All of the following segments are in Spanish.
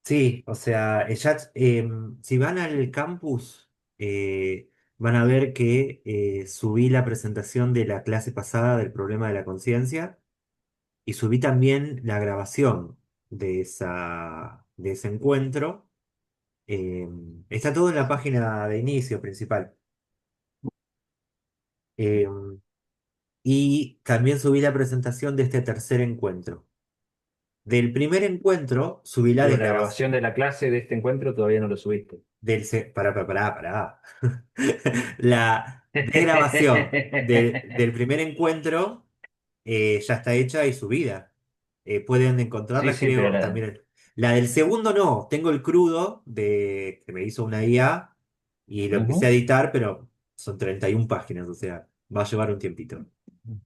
Sí, o sea, si van al campus, van a ver que subí la presentación de la clase pasada del problema de la conciencia y subí también la grabación de ese encuentro. Está todo en la página de inicio principal. Em, y también subí la presentación de este tercer encuentro. Del primer encuentro subí la Pero la desgrabación. grabación de la clase de este encuentro todavía no lo subiste. Pará. La desgrabación del primer encuentro ya está hecha y subida. Pueden Sí, encontrarla, sí, pero creo, también. La del segundo no, tengo el crudo de que me hizo una IA y lo empecé a Ujú. editar, pero son 31 páginas, o sea, va a llevar un tiempito.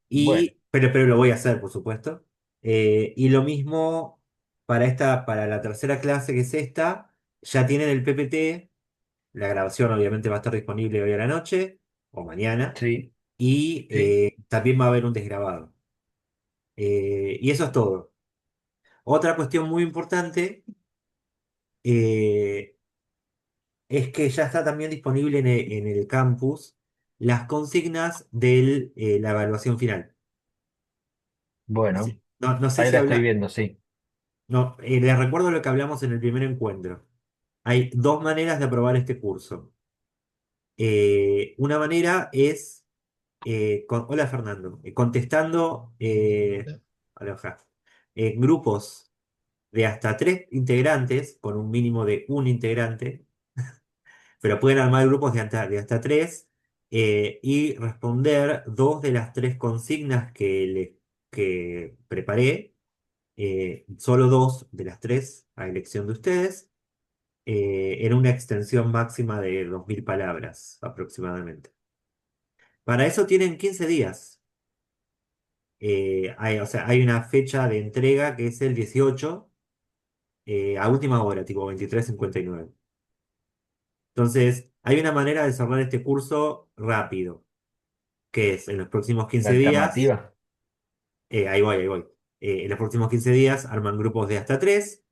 Bueno, Pero lo voy a hacer, por supuesto. Y lo mismo para la tercera clase que es esta, ya tienen el PPT. La grabación obviamente va a estar disponible hoy a la noche o mañana. sí, Y sí. también va a haber un desgrabado. Y eso es todo. Otra cuestión muy importante eh, es que ya está también disponible en el campus las consignas de la evaluación final. Bueno, No sé ahí si la estoy habla. viendo, sí. No, les recuerdo lo que hablamos en el primer encuentro. Hay dos maneras de aprobar este curso. Una manera es, hola Fernando, contestando aloja, grupos de hasta tres integrantes, con un mínimo de un integrante, pero pueden armar grupos de hasta tres y responder dos de las tres consignas que preparé, solo dos de las tres a elección de ustedes en una extensión máxima de 2000 palabras aproximadamente. Para eso tienen 15 días. O sea, hay una fecha de entrega que es el 18 a última hora, tipo 23:59. Entonces, hay una manera de cerrar este curso rápido, que es en los próximos La 15 días, alternativa. ahí voy. En los próximos 15 días arman grupos de hasta tres,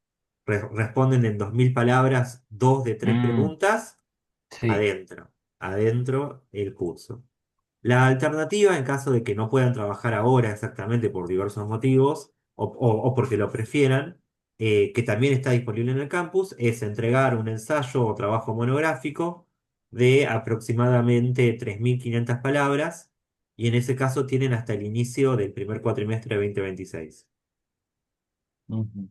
responden en 2000 palabras dos de tres Mm, preguntas, sí. adentro el curso. La alternativa, en caso de que no puedan trabajar ahora exactamente por diversos motivos o porque lo prefieran, que también está disponible en el campus, es entregar un ensayo o trabajo monográfico de aproximadamente 3500 palabras y en ese caso tienen hasta el inicio del primer cuatrimestre de 2026. Ujú.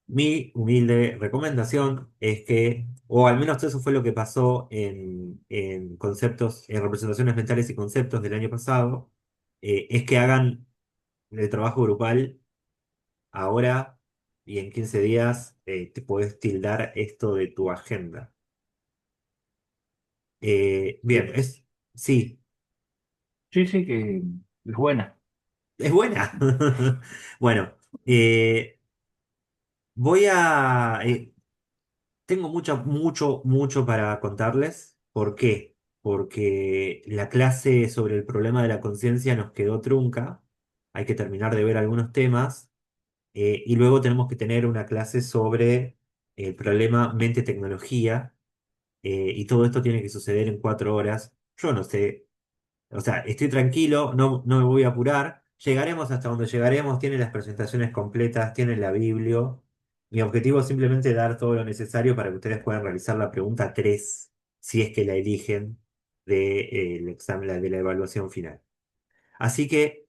Mi humilde recomendación es que, o al menos eso fue lo que pasó en conceptos, en representaciones mentales y conceptos del año pasado, es que hagan el trabajo grupal ahora y en 15 días te puedes tildar esto de tu agenda. Bien, Sí, sí, sí, sí, que es buena. es buena. Bueno, eh, voy a, tengo mucho para contarles. ¿Por qué? Porque la clase sobre el problema de la conciencia nos quedó trunca. Hay que terminar de ver algunos temas. Y luego tenemos que tener una clase sobre el problema mente-tecnología. Y todo esto tiene que suceder en 4 horas. Yo no sé. O sea, estoy tranquilo, no me voy a apurar. Llegaremos hasta donde llegaremos, tiene las presentaciones completas, tiene la Biblia. Mi objetivo es simplemente dar todo lo necesario para que ustedes puedan realizar la pregunta 3 si es que la eligen, del examen, de la evaluación final. Así que,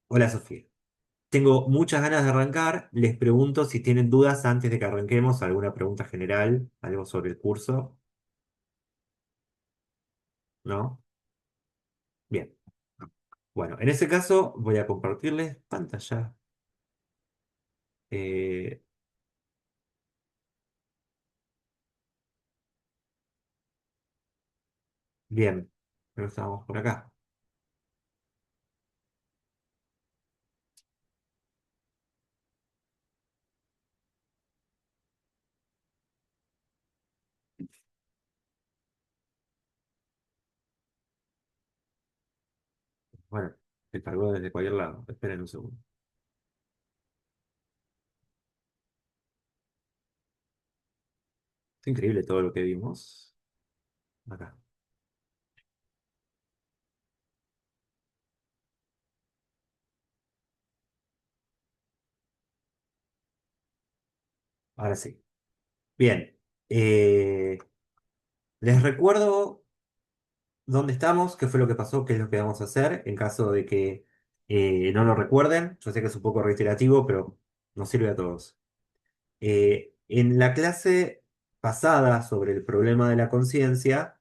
hola Sofía. Tengo muchas ganas de arrancar. Les pregunto si tienen dudas antes de que arranquemos, alguna pregunta general, algo sobre el curso, ¿no? Bien. Bueno, en ese caso voy a compartirles pantalla. Eh, Bien, pero estamos por acá. Bueno, se cargó desde cualquier lado. Esperen un segundo. Es increíble todo lo que vimos acá. Ahora sí. Bien. Eh, Les recuerdo dónde estamos, qué fue lo que pasó, qué es lo que vamos a hacer en caso de que no lo recuerden. Yo sé que es un poco reiterativo, pero nos sirve a todos. En la clase pasada sobre el problema de la conciencia,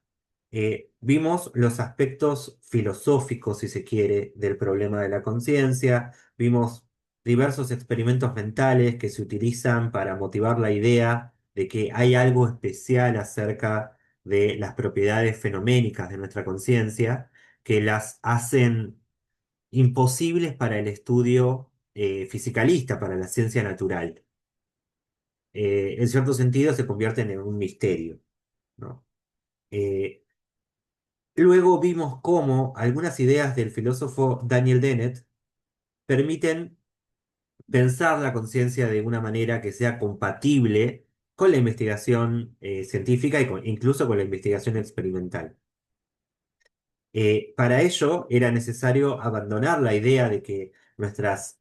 vimos los aspectos filosóficos, si se quiere, del problema de la conciencia, vimos diversos experimentos mentales que se utilizan para motivar la idea de que hay algo especial acerca de las propiedades fenoménicas de nuestra conciencia que las hacen imposibles para el estudio fisicalista, para la ciencia natural. En cierto sentido se convierten en un misterio, ¿no? Eh, Luego vimos cómo algunas ideas del filósofo Daniel Dennett permiten pensar la conciencia de una manera que sea compatible con la investigación científica y incluso con la investigación experimental. Para ello era necesario abandonar la idea de que nuestras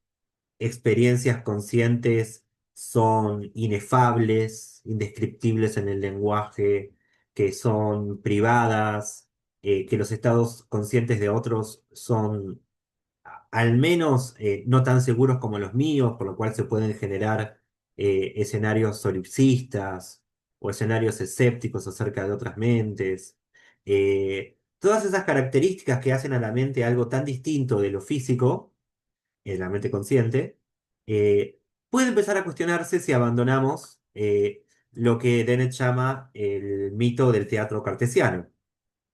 experiencias conscientes son inefables, indescriptibles en el lenguaje, que son privadas, que los estados conscientes de otros son al menos no tan seguros como los míos, por lo cual se pueden generar escenarios solipsistas o escenarios escépticos acerca de otras mentes. Todas esas características que hacen a la mente algo tan distinto de lo físico en la mente consciente, puede empezar a cuestionarse si abandonamos lo que Dennett llama el mito del teatro cartesiano,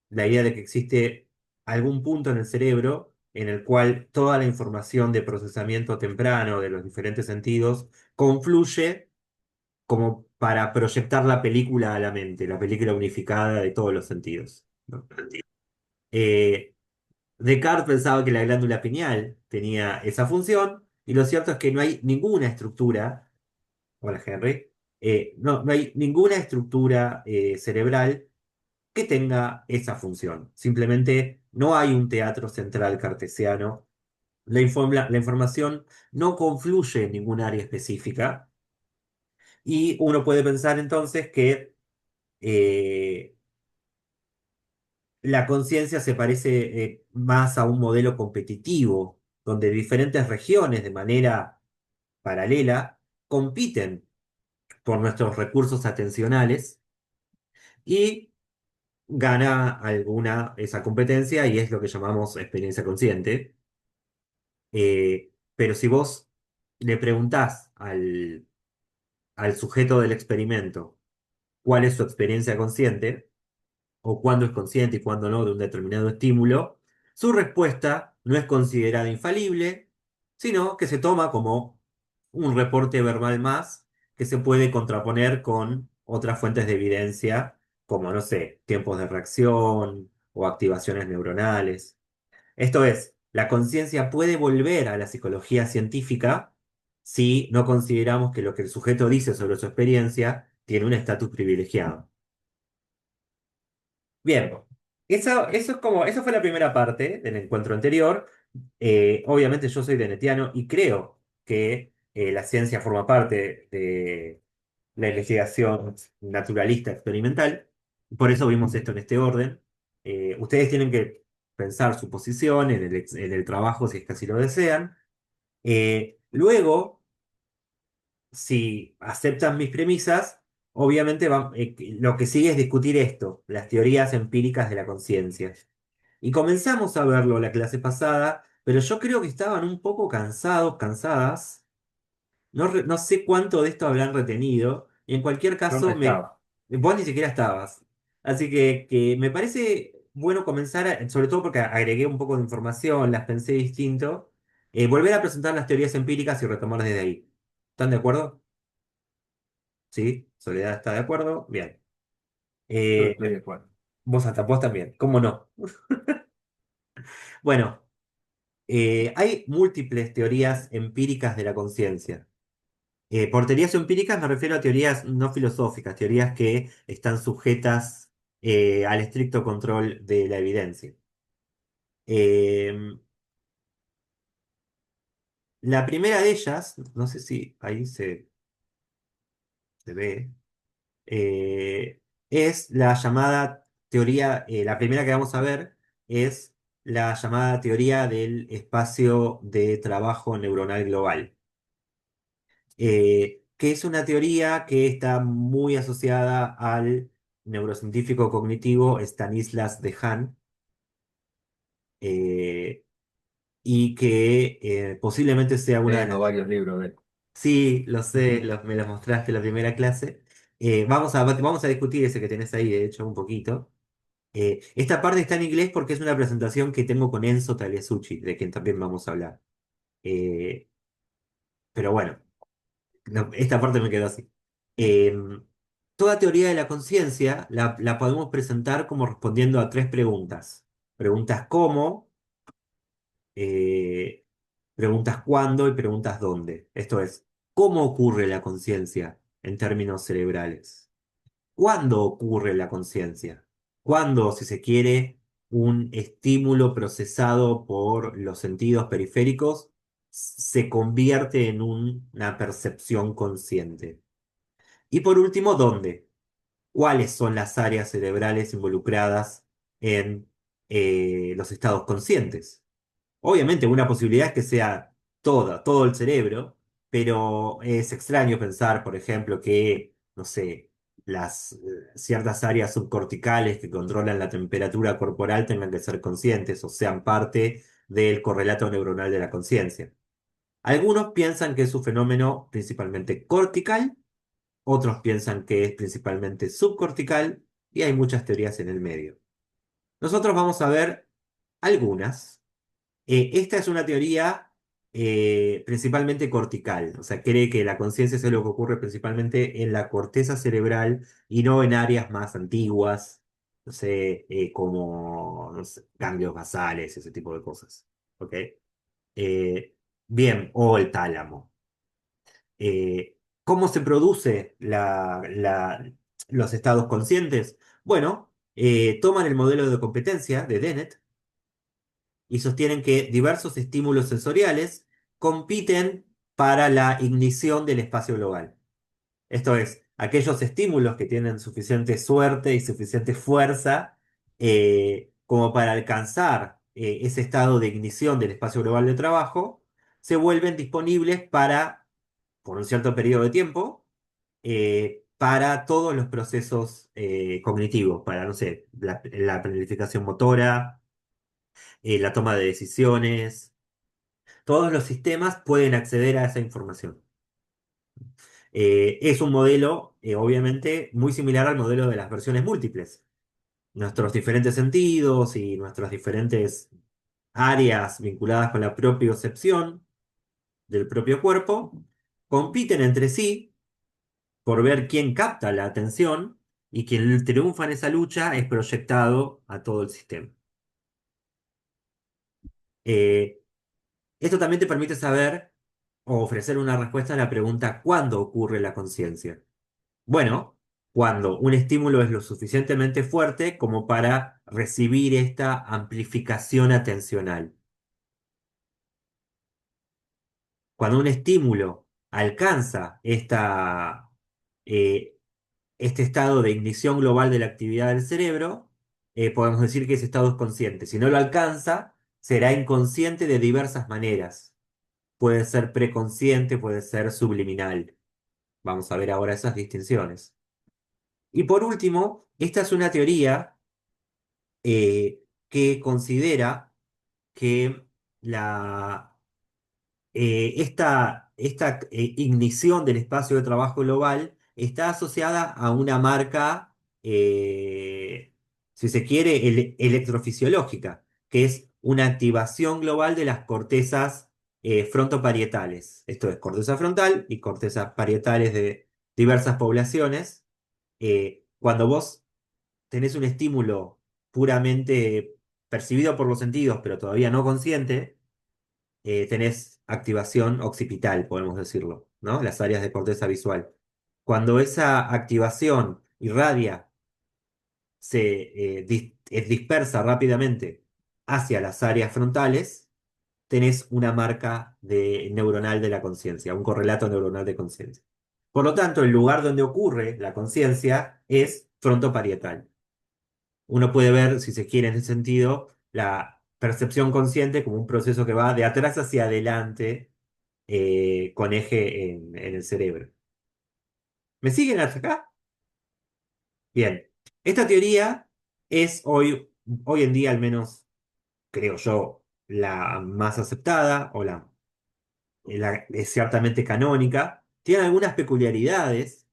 la idea de que existe algún punto en el cerebro en el cual toda la información de procesamiento temprano de los diferentes sentidos confluye como para proyectar la película a la mente, la película unificada de todos los sentidos, ¿no? Eh, Descartes pensaba que la glándula pineal tenía esa función, y lo cierto es que no hay ninguna estructura, hola Henry, no hay ninguna estructura cerebral que tenga esa función. Simplemente no hay un teatro central cartesiano. La información no confluye en ningún área específica, y uno puede pensar entonces que eh, la conciencia se parece más a un modelo competitivo, donde diferentes regiones de manera paralela compiten por nuestros recursos atencionales y gana alguna esa competencia y es lo que llamamos experiencia consciente. Pero si vos le preguntás al sujeto del experimento cuál es su experiencia consciente, o cuándo es consciente y cuándo no de un determinado estímulo, su respuesta no es considerada infalible, sino que se toma como un reporte verbal más que se puede contraponer con otras fuentes de evidencia, como, no sé, tiempos de reacción o activaciones neuronales. Esto es, la conciencia puede volver a la psicología científica si no consideramos que lo que el sujeto dice sobre su experiencia tiene un estatus privilegiado. Bien, eso es como, eso fue la primera parte del encuentro anterior. Obviamente yo soy denetiano y creo que la ciencia forma parte de la investigación naturalista experimental. Por eso vimos esto en este orden. Ustedes tienen que pensar su posición en en el trabajo si es que así lo desean. Luego, si aceptan mis premisas, obviamente lo que sigue es discutir esto, las teorías empíricas de la conciencia. Y comenzamos a verlo la clase pasada, pero yo creo que estaban un poco cansados, cansadas. No sé cuánto de esto habrán retenido. Y en cualquier Yo no caso, estaba. vos ni siquiera estabas. Así que me parece bueno comenzar, sobre todo porque agregué un poco de información, las pensé distinto, volver a presentar las teorías empíricas y retomar desde ahí. ¿Están de acuerdo? Sí, Soledad está de acuerdo. Bien. Yo Eh, estoy de acuerdo. vos también. ¿Cómo no? Bueno, hay múltiples teorías empíricas de la conciencia. Por teorías empíricas me refiero a teorías no filosóficas, teorías que están sujetas al estricto control de la evidencia. Eh, la primera de ellas, no sé si ahí se ve, es la llamada teoría, la primera que vamos a ver es la llamada teoría del espacio de trabajo neuronal global, que es una teoría que está muy asociada al neurocientífico cognitivo Stanislas Dehaene, eh, y que posiblemente sea una de Tengo las... varios libros de él. Sí, lo sé, Ujú. me los mostraste en la primera clase. Vamos a discutir ese que tenés ahí, de hecho, un poquito. Esta parte está en inglés porque es una presentación que tengo con Enzo Talesucci, de quien también vamos a hablar. Eh, pero bueno, esta parte me quedó así. Toda teoría de la conciencia la podemos presentar como respondiendo a tres preguntas. Preguntas cómo, eh, preguntas cuándo y preguntas dónde. Esto es, ¿cómo ocurre la conciencia en términos cerebrales? ¿Cuándo ocurre la conciencia? ¿Cuándo, si se quiere, un estímulo procesado por los sentidos periféricos se convierte en una percepción consciente? Y por último, ¿dónde? ¿Cuáles son las áreas cerebrales involucradas en los estados conscientes? Obviamente, una posibilidad es que sea todo el cerebro, pero es extraño pensar, por ejemplo, que, no sé, las ciertas áreas subcorticales que controlan la temperatura corporal tengan que ser conscientes o sean parte del correlato neuronal de la conciencia. Algunos piensan que es un fenómeno principalmente cortical, otros piensan que es principalmente subcortical y hay muchas teorías en el medio. Nosotros vamos a ver algunas. Esta es una teoría principalmente cortical, o sea, cree que la conciencia es lo que ocurre principalmente en la corteza cerebral y no en áreas más antiguas, no sé, como no sé, ganglios basales, ese tipo de cosas. ¿Ok? Eh, bien, o el tálamo. ¿Cómo se produce los estados conscientes? Bueno, toman el modelo de competencia de Dennett y sostienen que diversos estímulos sensoriales compiten para la ignición del espacio global. Esto es, aquellos estímulos que tienen suficiente suerte y suficiente fuerza como para alcanzar ese estado de ignición del espacio global de trabajo, se vuelven disponibles para, por un cierto periodo de tiempo, para todos los procesos cognitivos, para, no sé, la planificación motora, la toma de decisiones. Todos los sistemas pueden acceder a esa información. Es un modelo, obviamente, muy similar al modelo de las versiones múltiples. Nuestros diferentes sentidos y nuestras diferentes áreas vinculadas con la propiocepción del propio cuerpo compiten entre sí por ver quién capta la atención y quien triunfa en esa lucha es proyectado a todo el sistema. Eh, Esto también te permite saber o ofrecer una respuesta a la pregunta ¿cuándo ocurre la conciencia? Bueno, cuando un estímulo es lo suficientemente fuerte como para recibir esta amplificación atencional. Cuando un estímulo alcanza eh, este estado de ignición global de la actividad del cerebro, podemos decir que ese estado es consciente. Si no lo alcanza, será inconsciente de diversas maneras. Puede ser preconsciente, puede ser subliminal. Vamos a ver ahora esas distinciones. Y por último, esta es una teoría que considera que esta ignición del espacio de trabajo global está asociada a una marca, si se quiere, electrofisiológica, que es una activación global de las cortezas frontoparietales. Esto es corteza frontal y cortezas parietales de diversas poblaciones. Cuando vos tenés un estímulo puramente percibido por los sentidos, pero todavía no consciente, tenés activación occipital, podemos decirlo. ¿no? Las áreas de corteza visual. Cuando esa activación irradia, es dispersa rápidamente hacia las áreas frontales, tenés una marca neuronal de la conciencia, un correlato neuronal de conciencia. Por lo tanto, el lugar donde ocurre la conciencia es frontoparietal. Uno puede ver, si se quiere, en ese sentido, la percepción consciente como un proceso que va de atrás hacia adelante, con eje en el cerebro. ¿Me siguen hasta acá? Bien. Esta teoría es hoy en día, al menos creo yo, la más aceptada o es ciertamente canónica. Tiene algunas peculiaridades.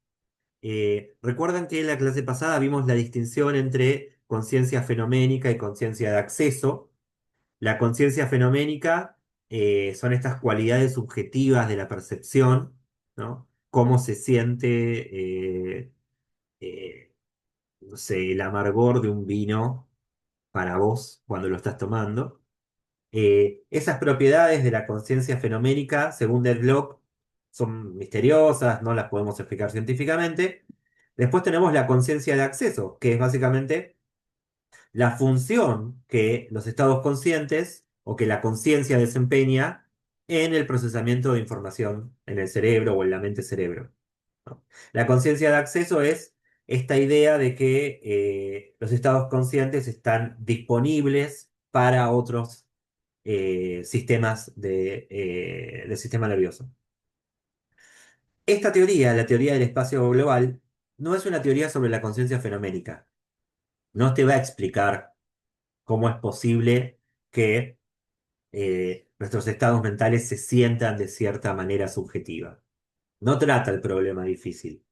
Recuerdan que en la clase pasada vimos la distinción entre conciencia fenoménica y conciencia de acceso. La conciencia fenoménica, son estas cualidades subjetivas de la percepción, ¿no? Cómo se siente, eh, no sé, el amargor de un vino para vos cuando lo estás tomando. Esas propiedades de la conciencia fenoménica, según Deadlock, son misteriosas, no las podemos explicar científicamente. Después tenemos la conciencia de acceso, que es básicamente la función que los estados conscientes o que la conciencia desempeña en el procesamiento de información en el cerebro o en la mente-cerebro, ¿no? La conciencia de acceso es esta idea de que, los estados conscientes están disponibles para otros, sistemas del sistema nervioso. Esta teoría, la teoría del espacio global, no es una teoría sobre la conciencia fenoménica. No te va a explicar cómo es posible que, nuestros estados mentales se sientan de cierta manera subjetiva. No trata el problema difícil,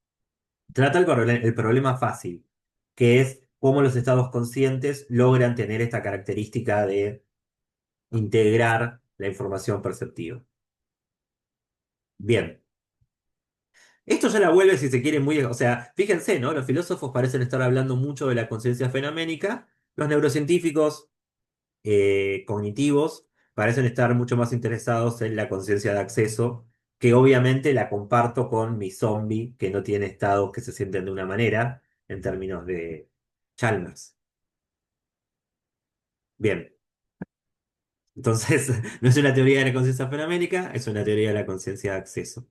trata el problema fácil, que es cómo los estados conscientes logran tener esta característica de integrar la información perceptiva. Bien, esto ya la vuelve, si se quiere, muy... O sea, fíjense, ¿no? Los filósofos parecen estar hablando mucho de la conciencia fenoménica, los neurocientíficos, cognitivos parecen estar mucho más interesados en la conciencia de acceso, que obviamente la comparto con mi zombie, que no tiene estados que se sienten de una manera, en términos de Chalmers. Bien, entonces no es una teoría de la conciencia fenoménica, es una teoría de la conciencia de acceso.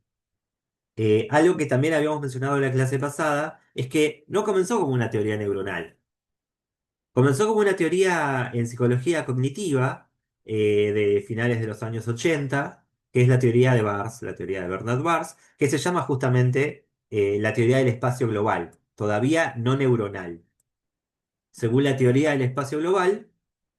Algo que también habíamos mencionado en la clase pasada es que no comenzó como una teoría neuronal. Comenzó como una teoría en psicología cognitiva, de finales de los años 80, que es la teoría de Bars, la teoría de Bernard Bars, que se llama justamente, la teoría del espacio global, todavía no neuronal. Según la teoría del espacio global,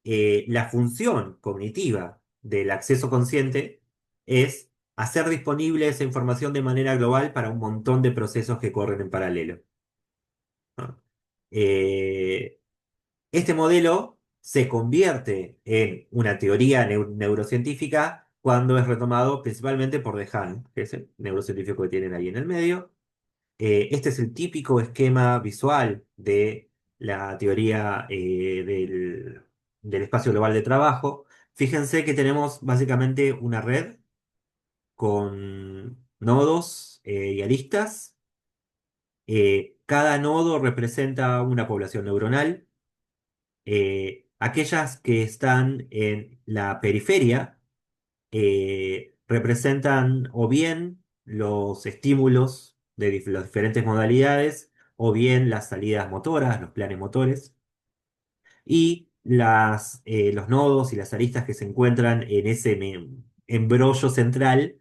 la función cognitiva del acceso consciente es hacer disponible esa información de manera global para un montón de procesos que corren en paralelo, ¿no? Eh, este modelo se convierte en una teoría neurocientífica cuando es retomado principalmente por Dehaene, que es el neurocientífico que tienen ahí en el medio. Este es el típico esquema visual de la teoría, del espacio global de trabajo. Fíjense que tenemos básicamente una red con nodos, y aristas. Cada nodo representa una población neuronal. Aquellas que están en la periferia, representan o bien los estímulos de las diferentes modalidades, o bien las salidas motoras, los planes motores, y los nodos y las aristas que se encuentran en ese embrollo central,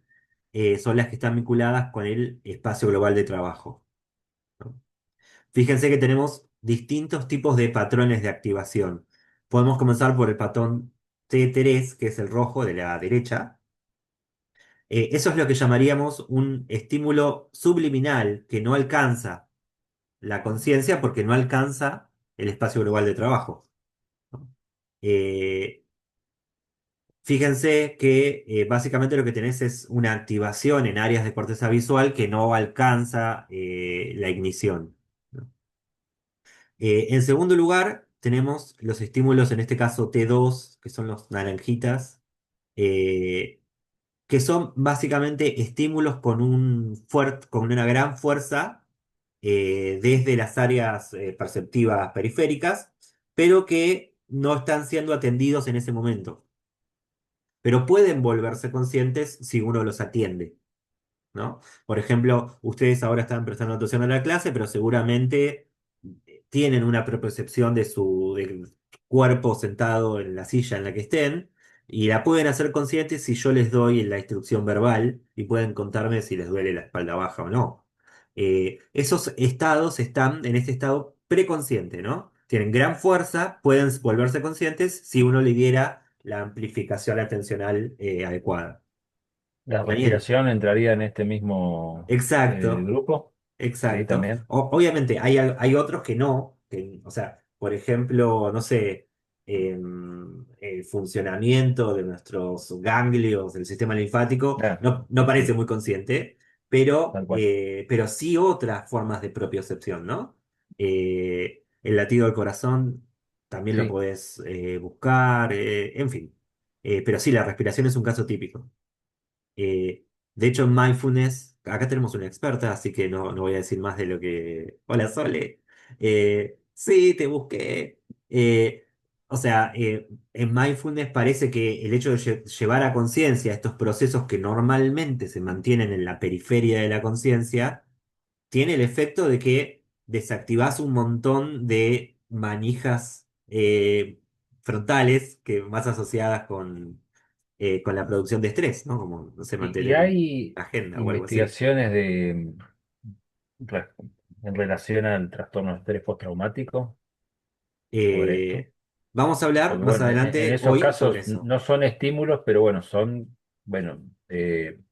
son las que están vinculadas con el espacio global de trabajo, ¿no? Fíjense que tenemos distintos tipos de patrones de activación. Podemos comenzar por el patrón T3, que es el rojo de la derecha. Eso es lo que llamaríamos un estímulo subliminal que no alcanza la conciencia porque no alcanza el espacio global de trabajo, ¿no? Eh, Fíjense que, básicamente lo que tenés es una activación en áreas de corteza visual que no alcanza, la ignición, ¿no? En segundo lugar, tenemos los estímulos, en este caso T2, que son los naranjitas, eh, que son básicamente estímulos con una gran fuerza desde las áreas perceptivas periféricas, pero que no están siendo atendidos en ese momento. Pero pueden volverse conscientes si uno los atiende. ¿No? Por ejemplo, ustedes ahora están prestando atención a la clase, pero seguramente tienen una percepción del cuerpo sentado en la silla en la que estén, y la pueden hacer conscientes si yo les doy la instrucción verbal y pueden contarme si les duele la espalda baja o no. Esos estados están en este estado preconsciente, ¿no? Tienen gran fuerza, pueden volverse conscientes si uno le diera la amplificación atencional adecuada. La Daniel. respiración entraría en este mismo Exacto. grupo. Sí, Exacto. también. Obviamente, hay otros que no, o sea, por ejemplo, no sé, el funcionamiento de nuestros ganglios del sistema linfático Ah, no sí, parece sí, muy consciente, tal cual. pero sí otras formas de propiocepción, ¿no? El latido del corazón también lo Sí. podés buscar, en fin. Pero sí, la respiración es un caso típico. De hecho, en mindfulness, acá tenemos una experta, así que no voy a decir más de lo que... Hola, Sole. Sí, te busqué. O sea, en mindfulness parece que el hecho de llevar a conciencia estos procesos que normalmente se mantienen en la periferia de la conciencia, tiene el efecto de que desactivás un montón de manijas frontales que más asociadas con la producción de estrés, ¿no? Como, no sé, Y mantener hay la agenda o algo así. investigaciones re- en relación al trastorno de estrés postraumático sobre esto. Eh, Vamos a hablar Porque más bueno, en adelante esos hoy sobre casos eso. no son estímulos, pero bueno, son, bueno,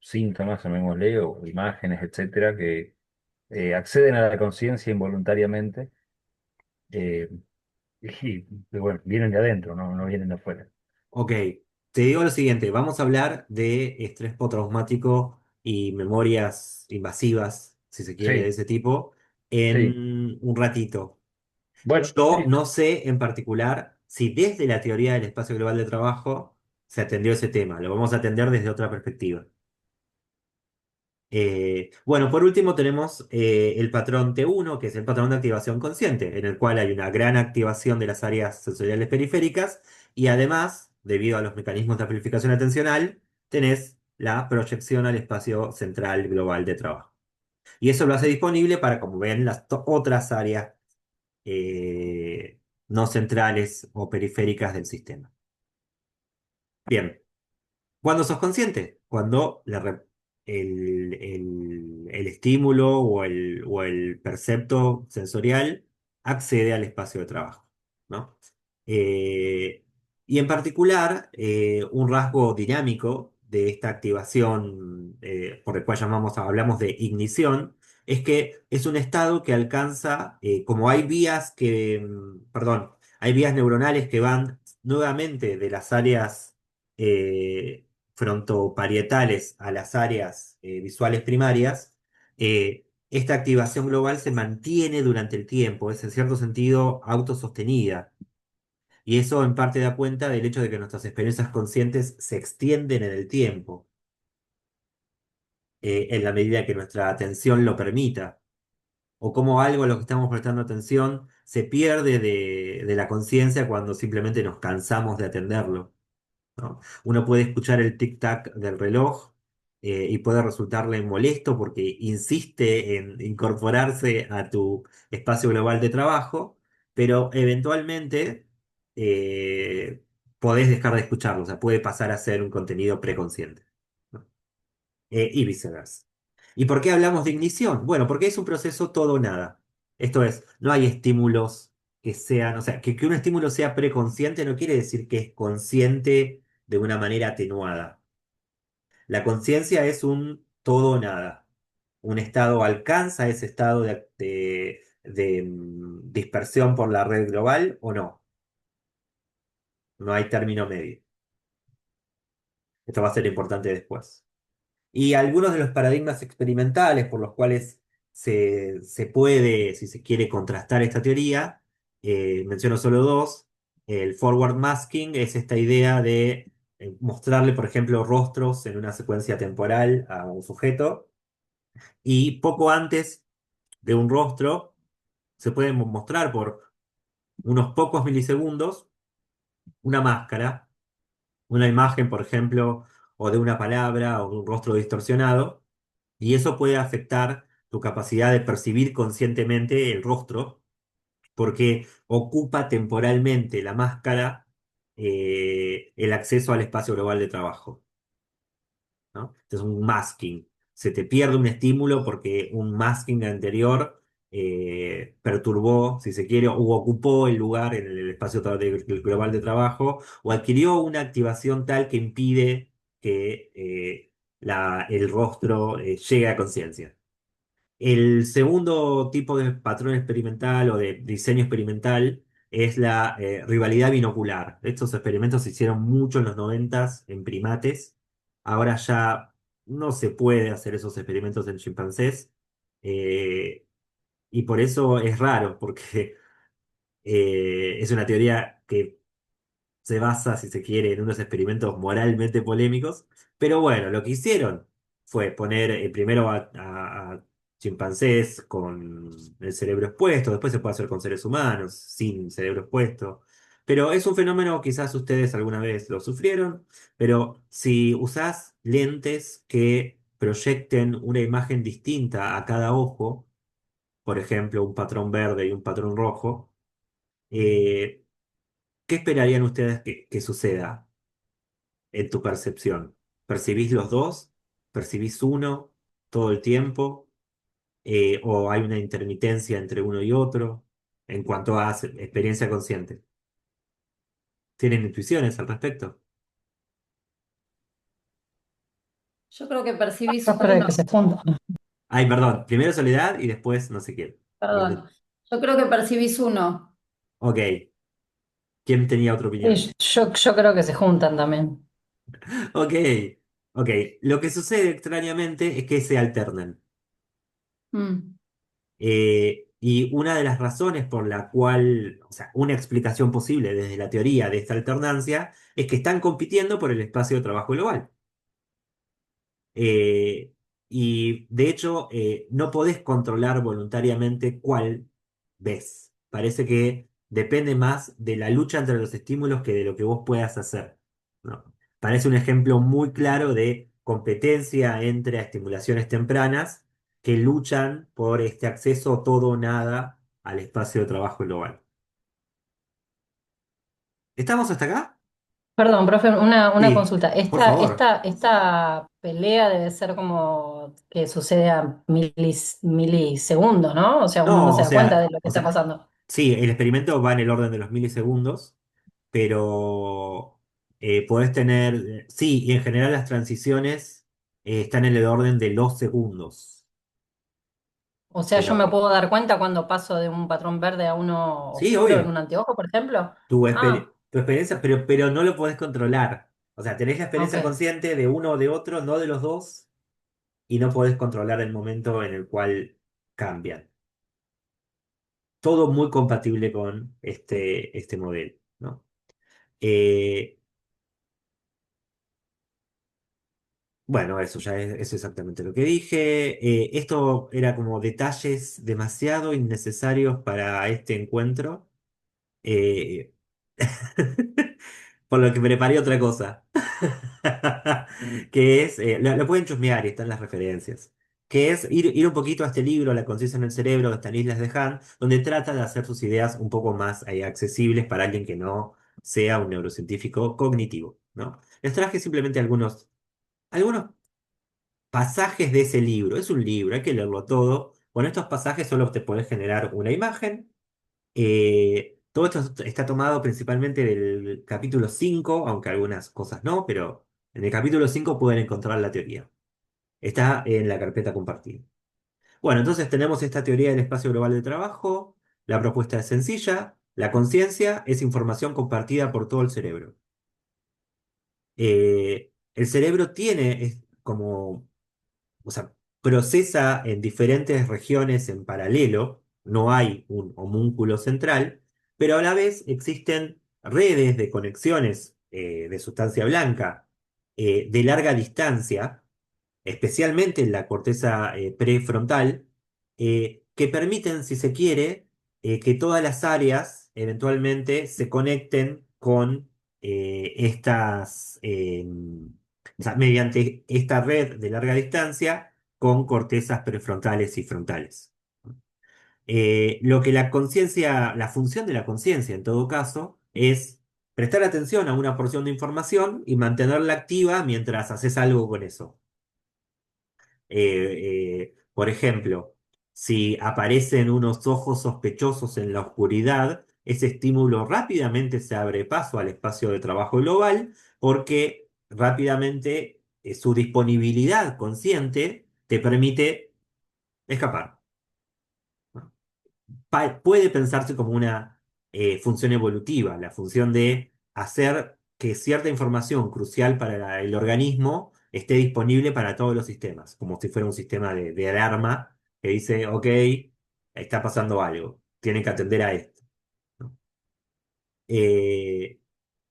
síntomas, llamémosle, o imágenes, etcétera, que acceden a la conciencia involuntariamente eh, y bueno, vienen de adentro, no vienen de afuera. Ok, te digo lo siguiente, vamos a hablar de estrés postraumático y memorias invasivas, si se quiere, de Sí, ese tipo, sí. en un ratito. Bueno, Yo sí. no sé en particular si desde la teoría del espacio global de trabajo se atendió ese tema, lo vamos a atender desde otra perspectiva. Bueno, por último tenemos el patrón T1, que es el patrón de activación consciente, en el cual hay una gran activación de las áreas sensoriales periféricas y además, debido a los mecanismos de amplificación atencional, tenés la proyección al espacio central global de trabajo. Y eso lo hace disponible para, como ven, las otras áreas no centrales o periféricas del sistema. Bien. ¿Cuándo sos consciente? Cuando el estímulo o el percepto sensorial accede al espacio de trabajo, ¿no? Eh, y en particular, un rasgo dinámico de esta activación, por el cual hablamos de ignición, es que es un estado que alcanza, como hay perdón, hay vías neuronales que van nuevamente de las áreas eh, frontoparietales a las áreas visuales primarias, esta activación global se mantiene durante el tiempo, es en cierto sentido autosostenida. Y eso en parte da cuenta del hecho de que nuestras experiencias conscientes se extienden en el tiempo, en la medida que nuestra atención lo permita. O como algo a lo que estamos prestando atención se pierde de la conciencia cuando simplemente nos cansamos de atenderlo. ¿No? Uno puede escuchar el tic-tac del reloj y puede resultarle molesto porque insiste en incorporarse a tu espacio global de trabajo, pero eventualmente eh, podés dejar de escucharlo, o sea, puede pasar a ser un contenido preconsciente, ¿no? Y viceversa. ¿Y por qué hablamos de ignición? Bueno, porque es un proceso todo o nada. Esto es, no hay estímulos que sean, o sea, que un estímulo sea preconsciente no quiere decir que es consciente de una manera atenuada. La conciencia es un todo o nada. Un estado alcanza ese estado de dispersión por la red global o no. No hay término medio. Esto va a ser importante después. Y algunos de los paradigmas experimentales por los cuales se puede, si se quiere, contrastar esta teoría, menciono solo dos. El forward masking es esta idea de mostrarle, por ejemplo, rostros en una secuencia temporal a un sujeto y poco antes de un rostro se puede mostrar por unos pocos milisegundos una máscara, una imagen, por ejemplo, o de una palabra o de un rostro distorsionado, y eso puede afectar tu capacidad de percibir conscientemente el rostro, porque ocupa temporalmente la máscara el acceso al espacio global de trabajo, ¿no? Es un masking. Se te pierde un estímulo porque un masking anterior perturbó, si se quiere, o ocupó el lugar en el espacio global de trabajo, o adquirió una activación tal que impide que el rostro llegue a conciencia. El segundo tipo de patrón experimental o de diseño experimental es la rivalidad binocular. Estos experimentos se hicieron mucho en los noventas en primates. Ahora ya no se puede hacer esos experimentos en chimpancés. eh, y por eso es raro, porque es una teoría que se basa, si se quiere, en unos experimentos moralmente polémicos. Pero bueno, lo que hicieron fue poner primero a chimpancés con el cerebro expuesto, después se puede hacer con seres humanos sin cerebro expuesto. Pero es un fenómeno, quizás ustedes alguna vez lo sufrieron, pero si usás lentes que proyecten una imagen distinta a cada ojo, por ejemplo, un patrón verde y un patrón rojo, eh, ¿qué esperarían ustedes que suceda en tu percepción? ¿Percibís los dos? ¿Percibís uno todo el tiempo? ¿O hay una intermitencia entre uno y otro en cuanto a experiencia consciente? ¿Tienen intuiciones al respecto? Yo creo que percibís Yo creo uno, que se juntan. Ay, perdón, primero Soledad y después no sé quién. perdón. Yo creo que percibís uno. Ok, ¿quién tenía otra Sí, opinión? yo creo que se juntan también. Ok, ok. Lo que sucede extrañamente es que se alternan. Mm. Y una de las razones por la cual, o sea, una explicación posible desde la teoría de esta alternancia es que están compitiendo por el espacio de trabajo global. Eh, y de hecho, no podés controlar voluntariamente cuál ves. Parece que depende más de la lucha entre los estímulos que de lo que vos puedas hacer, ¿no? Parece un ejemplo muy claro de competencia entre estimulaciones tempranas que luchan por este acceso todo o nada al espacio de trabajo global. ¿Estamos hasta acá? Perdón, profe, una Sí, consulta. por Esta, favor. esta, esta pelea debe ser como que sucede a milisegundos, ¿no? O sea, uno no No, se o da cuenta de sea, lo que está pasando. sí, el experimento va en el orden de los milisegundos, pero podés tener, sí, y en general las transiciones están en el orden de los segundos, O sea, yo me pero puedo dar cuenta cuando paso de un patrón verde a uno sí, oscuro en obvio, un anteojo, por ejemplo. Ah, tu experiencia, pero no lo podés controlar. O sea, tenés la ok. experiencia consciente de uno o de otro, no de los dos, y no podés controlar el momento en el cual cambian. Todo muy compatible con este modelo, ¿no? Eh, Bueno, eso ya es exactamente lo que dije. Esto era como detalles demasiado innecesarios para este encuentro. eh, por lo que preparé otra cosa. Que es, lo pueden chusmear y están las referencias. Que es ir un poquito a este libro, La conciencia en el cerebro, de Stanislas Dehaene, donde trata de hacer sus ideas un poco más accesibles para alguien que no sea un neurocientífico cognitivo, ¿no? Les traje simplemente algunos pasajes de ese libro. Es un libro, hay que leerlo todo. Con estos pasajes solo te podés generar una imagen. Todo esto está tomado principalmente del capítulo 5 aunque algunas cosas no, pero en el capítulo 5 pueden encontrar la teoría. Está en la carpeta compartida. Bueno, entonces tenemos esta teoría del espacio global de trabajo. La propuesta es sencilla. La conciencia es información compartida por todo el cerebro. El cerebro tiene como, o sea, procesa en diferentes regiones en paralelo, no hay un homúnculo central, pero a la vez existen redes de conexiones de sustancia blanca de larga distancia, especialmente en la corteza prefrontal, que permiten, si se quiere, que todas las áreas eventualmente se conecten con o sea, mediante esta red de larga distancia con cortezas prefrontales y frontales. Lo que la conciencia, la función de la conciencia en todo caso, es prestar atención a una porción de información y mantenerla activa mientras haces algo con eso. Por ejemplo, si aparecen unos ojos sospechosos en la oscuridad, ese estímulo rápidamente se abre paso al espacio de trabajo global porque rápidamente su disponibilidad consciente te permite escapar. Puede pensarse como una función evolutiva, la función de hacer que cierta información crucial para el organismo esté disponible para todos los sistemas, como si fuera un sistema de alarma que dice, ok, está pasando algo, tienen que atender a esto, ¿no? Eh,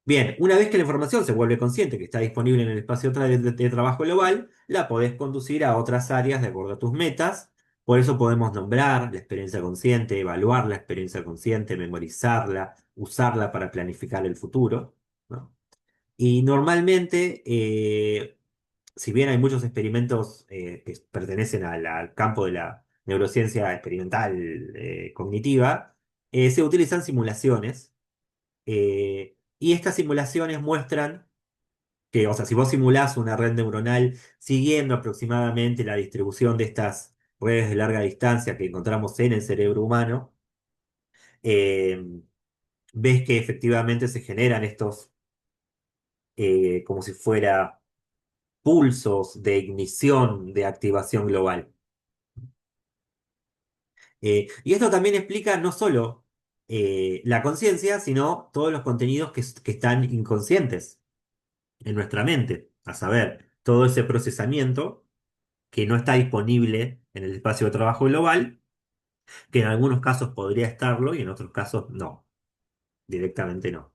Bien, una vez que la información se vuelve consciente que está disponible en el espacio de trabajo global, la podés conducir a otras áreas de acuerdo a tus metas. Por eso podemos nombrar la experiencia consciente, evaluar la experiencia consciente, memorizarla, usarla para planificar el futuro, ¿no? Y normalmente, si bien hay muchos experimentos que pertenecen al campo de la neurociencia experimental cognitiva, se utilizan simulaciones y estas simulaciones muestran que, o sea, si vos simulás una red neuronal siguiendo aproximadamente la distribución de estas redes de larga distancia que encontramos en el cerebro humano, eh, ves que efectivamente se generan estos como si fuera pulsos de ignición de activación global. Y esto también explica no solo la conciencia, sino todos los contenidos que están inconscientes en nuestra mente, a saber, todo ese procesamiento que no está disponible en el espacio de trabajo global, que en algunos casos podría estarlo y en otros casos no, directamente no.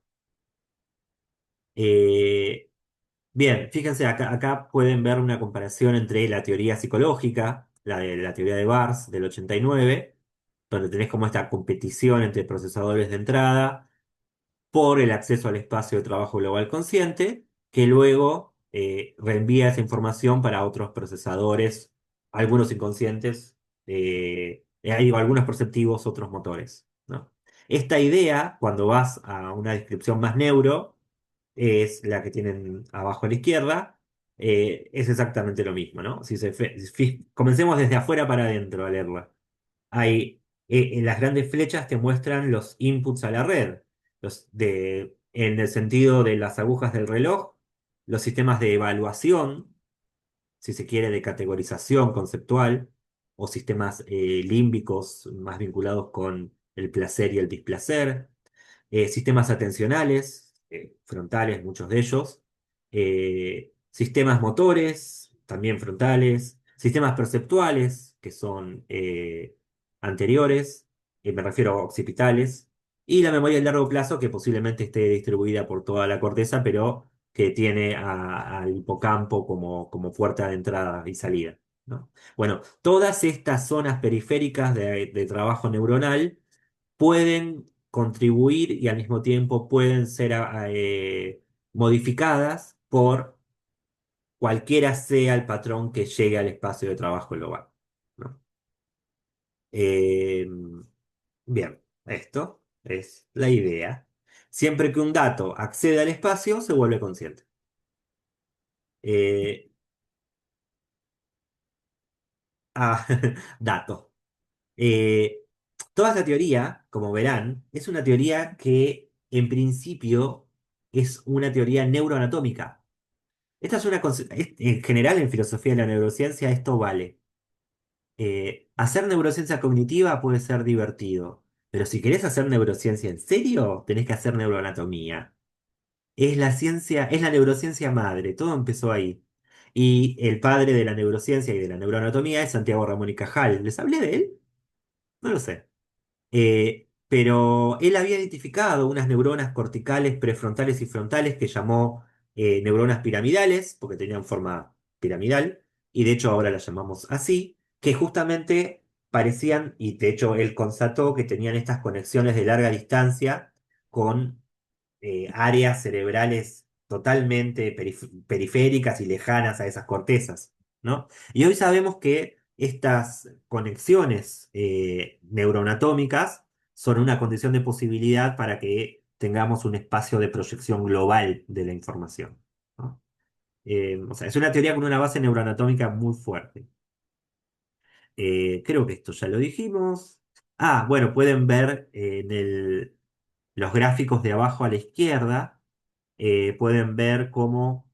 Eh, Bien, fíjense, acá pueden ver una comparación entre la teoría psicológica, la teoría de Bars del 89, donde tenés como esta competición entre procesadores de entrada por el acceso al espacio de trabajo global consciente, que luego reenvía esa información para otros procesadores, algunos inconscientes, hay algunos perceptivos, otros motores, ¿no? Esta idea, cuando vas a una descripción más neuro, es la que tienen abajo a la izquierda, es exactamente lo mismo, ¿no? Comencemos desde afuera para adentro a leerla. En las grandes flechas te muestran los inputs a la red, en el sentido de las agujas del reloj, los sistemas de evaluación, si se quiere, de categorización conceptual, o sistemas límbicos más vinculados con el placer y el displacer, sistemas atencionales, frontales, muchos de ellos, sistemas motores, también frontales, sistemas perceptuales, que son anteriores, me refiero a occipitales, y la memoria de largo plazo, que posiblemente esté distribuida por toda la corteza, pero que tiene al hipocampo como puerta de entrada y salida, ¿no? Bueno, todas estas zonas periféricas de trabajo neuronal pueden contribuir y al mismo tiempo pueden ser modificadas por cualquiera sea el patrón que llegue al espacio de trabajo global, ¿no? Eh, Bien, esto es la idea. Siempre que un dato accede al espacio, se vuelve consciente. Eh, ah, dato. Eh, Toda esta teoría, como verán, es una teoría que en principio es una teoría neuroanatómica. Esta es en general en filosofía de la neurociencia esto vale. Hacer neurociencia cognitiva puede ser divertido, pero si querés hacer neurociencia en serio, tenés que hacer neuroanatomía. Es la ciencia, es la neurociencia madre, todo empezó ahí. Y el padre de la neurociencia y de la neuroanatomía es Santiago Ramón y Cajal. ¿Les hablé de él? No lo sé. pero él había identificado unas neuronas corticales, prefrontales y frontales que llamó neuronas piramidales, porque tenían forma piramidal, y de hecho ahora las llamamos así, que justamente parecían, y de hecho él constató que tenían estas conexiones de larga distancia con áreas cerebrales totalmente periféricas y lejanas a esas cortezas, ¿no? Y hoy sabemos que estas conexiones neuroanatómicas son una condición de posibilidad para que tengamos un espacio de proyección global de la información, ¿no? O sea, es una teoría con una base neuroanatómica muy fuerte. Creo que esto ya lo dijimos. Ah, bueno, pueden ver los gráficos de abajo a la izquierda, pueden ver cómo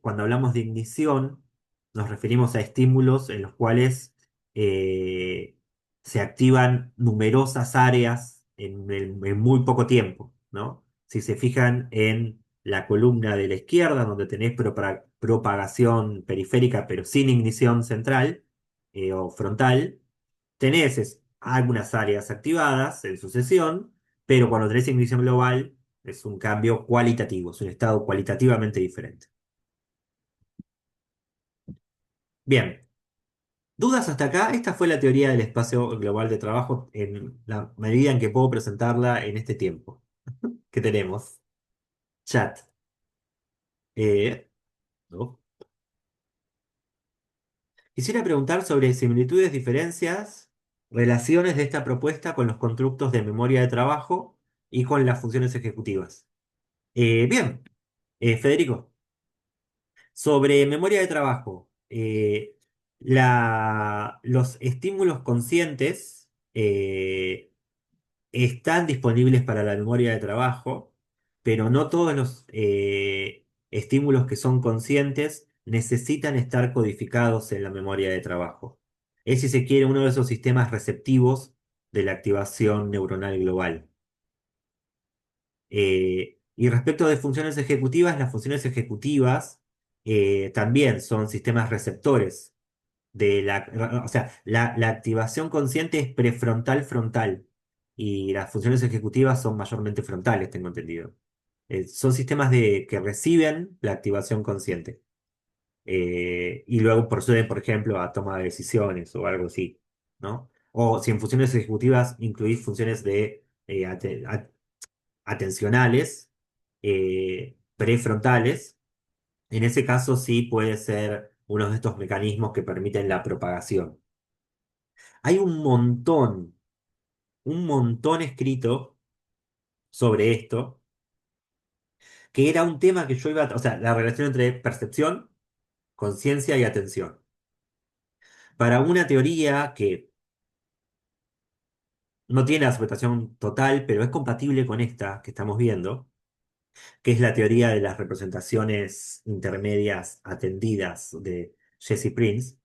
cuando hablamos de ignición nos referimos a estímulos en los cuales eh, se activan numerosas áreas en muy poco tiempo, ¿no? Si se fijan en la columna de la izquierda, donde tenés propagación periférica pero sin ignición central o frontal, tenés algunas áreas activadas en sucesión, pero cuando tenés ignición global es un cambio cualitativo, es un estado cualitativamente diferente. Bien, ¿dudas hasta acá? Esta fue la teoría del espacio global de trabajo en la medida en que puedo presentarla en este tiempo. ¿Qué tenemos? Chat. No. Quisiera preguntar sobre similitudes, diferencias, relaciones de esta propuesta con los constructos de memoria de trabajo y con las funciones ejecutivas. Bien, Federico. Sobre memoria de trabajo, los estímulos conscientes están disponibles para la memoria de trabajo, pero no todos los estímulos que son conscientes necesitan estar codificados en la memoria de trabajo. Es, si se quiere, uno de esos sistemas receptivos de la activación neuronal global. Y respecto de funciones ejecutivas, las funciones ejecutivas también son sistemas receptores o sea, la activación consciente es prefrontal frontal y las funciones ejecutivas son mayormente frontales, tengo entendido. Son sistemas que reciben la activación consciente y luego proceden, por ejemplo, a toma de decisiones o algo así, ¿no? O si en funciones ejecutivas incluís funciones de atencionales, prefrontales, en ese caso sí puede ser uno de estos mecanismos que permiten la propagación. Hay un montón escrito sobre esto, que era un tema que yo iba o sea, la relación entre percepción, conciencia y atención. Para una teoría que no tiene aceptación total, pero es compatible con esta que estamos viendo, que es la teoría de las representaciones intermedias atendidas de Jesse Prince.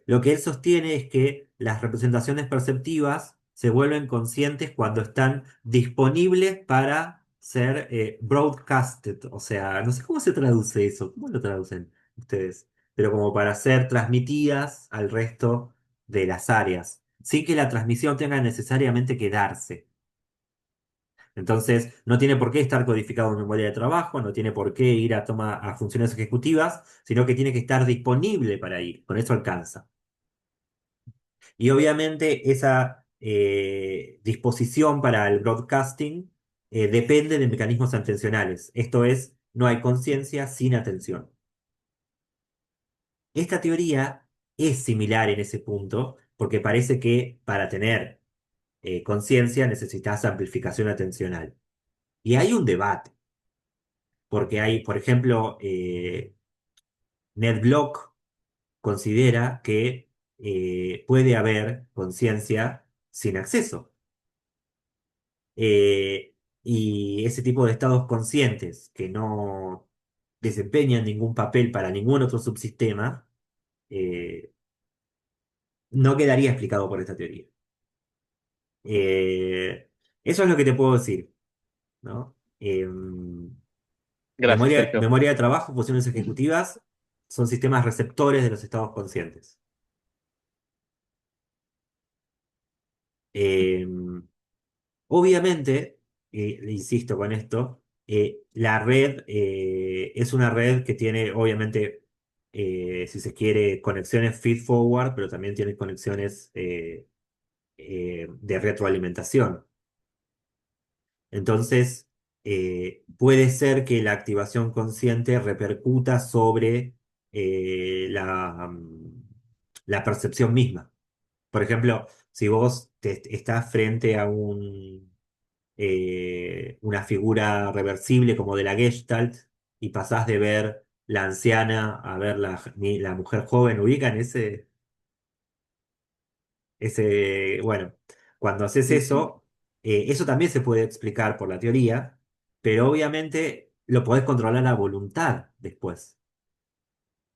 Lo que él sostiene es que las representaciones perceptivas se vuelven conscientes cuando están disponibles para ser broadcasted, o sea, no sé cómo se traduce eso, ¿cómo lo traducen ustedes? Pero como para ser transmitidas al resto de las áreas, sin que la transmisión tenga necesariamente que darse. Entonces, no tiene por qué estar codificado en memoria de trabajo, no tiene por qué ir a funciones ejecutivas, sino que tiene que estar disponible para ir. Con eso alcanza. Y obviamente esa disposición para el broadcasting depende de mecanismos atencionales. Esto es, no hay conciencia sin atención. Esta teoría es similar en ese punto, porque parece que para tener conciencia necesitas amplificación atencional. Y hay un debate. Porque hay, por ejemplo, Ned Block considera que puede haber conciencia sin acceso. Eh, y ese tipo de estados conscientes que no desempeñan ningún papel para ningún otro subsistema, eh, no quedaría explicado por esta teoría. Eh, Eso es lo que te puedo decir, ¿no? Gracias, Sergio. Memoria de trabajo, funciones ejecutivas, son sistemas receptores de los estados conscientes. Eh, Obviamente, le insisto con esto, la red es una red que tiene, obviamente, si se quiere, conexiones feed-forward, pero también tiene conexiones de retroalimentación. Entonces, puede ser que la activación consciente repercuta sobre la percepción misma. Por ejemplo, si vos estás frente a una figura reversible como de la Gestalt y pasás de ver la anciana a ver la mujer joven, ubican bueno, cuando haces eso, eso también se puede explicar por la teoría, pero obviamente lo podés controlar a voluntad después.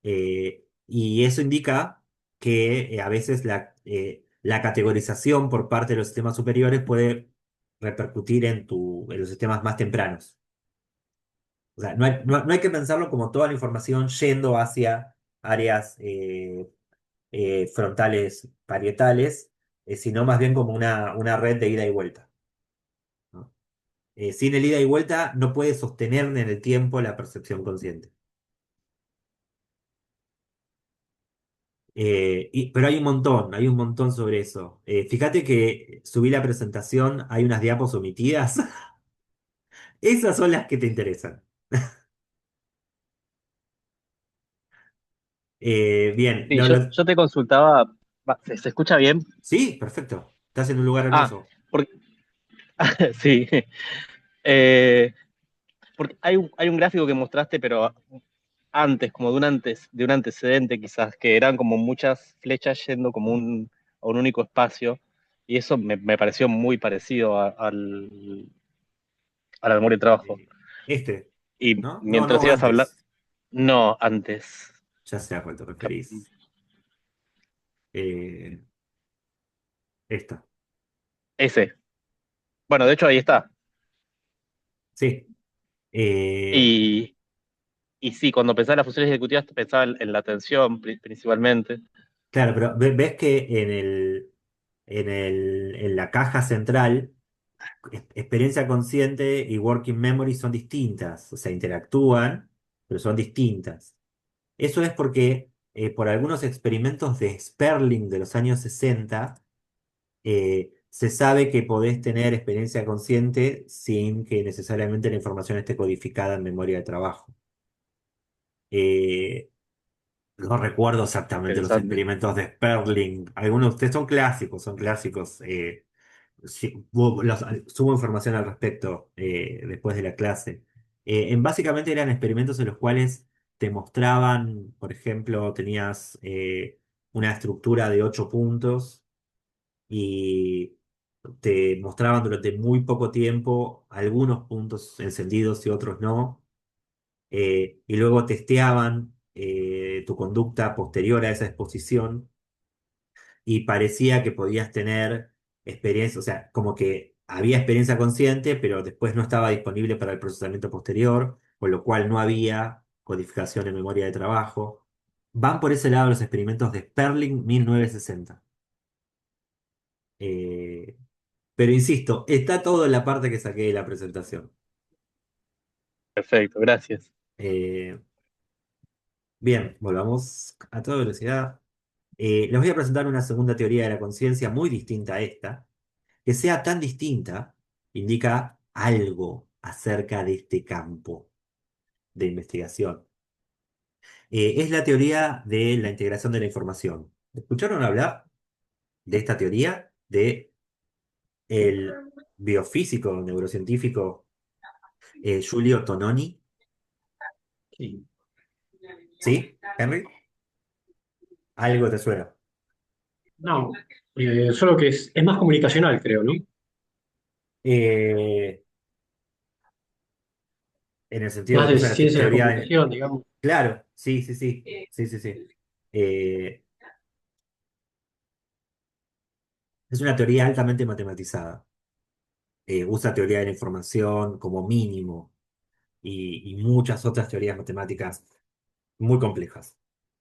Y eso indica que a veces la categorización por parte de los sistemas superiores puede repercutir en los sistemas más tempranos. O sea, no hay que pensarlo como toda la información yendo hacia áreas frontales parietales, sino más bien como una red de ida y vuelta, ¿no? Sin el ida y vuelta no puede sostener en el tiempo la percepción consciente. Pero hay un montón sobre eso. Fíjate que subí la presentación, hay unas diapos omitidas. Esas son las que te interesan. Bien, Sí, yo te consultaba, ¿se escucha bien? sí, perfecto. Estás en un lugar Ah, hermoso. porque, sí, eh, porque hay un gráfico que mostraste, pero antes, como de un antecedente quizás, que eran como muchas flechas yendo como a un único espacio, y eso me pareció muy parecido a la memoria de trabajo. Eh, este, Y ¿no? No, mientras no, ibas a hablar, antes. no, antes. Ya sé a cuál te referís. Eh, esta. Ese. Bueno, de hecho ahí está. Sí. Eh, Y, y sí, cuando pensaba en las funciones ejecutivas, pensaba en la atención principalmente. claro, pero ves que en la caja central, experiencia consciente y working memory son distintas. O sea, interactúan, pero son distintas. Eso es porque por algunos experimentos de Sperling de los años 60 se sabe que podés tener experiencia consciente sin que necesariamente la información esté codificada en memoria de trabajo. Eh, no recuerdo exactamente los Interesante. experimentos de Sperling. Algunos de ustedes son clásicos, son clásicos. Sí, subo información al respecto después de la clase. Básicamente eran experimentos en los cuales te mostraban, por ejemplo, tenías una estructura de 8 puntos y te mostraban durante muy poco tiempo algunos puntos encendidos y otros no, y luego testeaban tu conducta posterior a esa exposición y parecía que podías tener experiencia, o sea, como que había experiencia consciente, pero después no estaba disponible para el procesamiento posterior, con lo cual no había codificación en memoria de trabajo. Van por ese lado los experimentos de Sperling 1960. Eh, pero insisto, está todo en la parte que saqué de la presentación. Perfecto, gracias. Eh, Bien, volvamos a toda velocidad. Les voy a presentar una segunda teoría de la conciencia muy distinta a esta. Que sea tan distinta indica algo acerca de este campo de investigación. Es la teoría de la integración de la información. ¿Escucharon hablar de esta teoría de el biofísico neurocientífico Giulio Tononi? Sí. ¿Sí, Henry? Algo te suena. No, solo que es más comunicacional, creo, ¿no? Eh, en el sentido Más que de usa la ciencia de la teoría comunicación, digamos. claro, sí, sí, sí, sí, sí, sí. Eh, es una teoría altamente matematizada. Usa teoría de la información como mínimo y muchas otras teorías matemáticas muy complejas.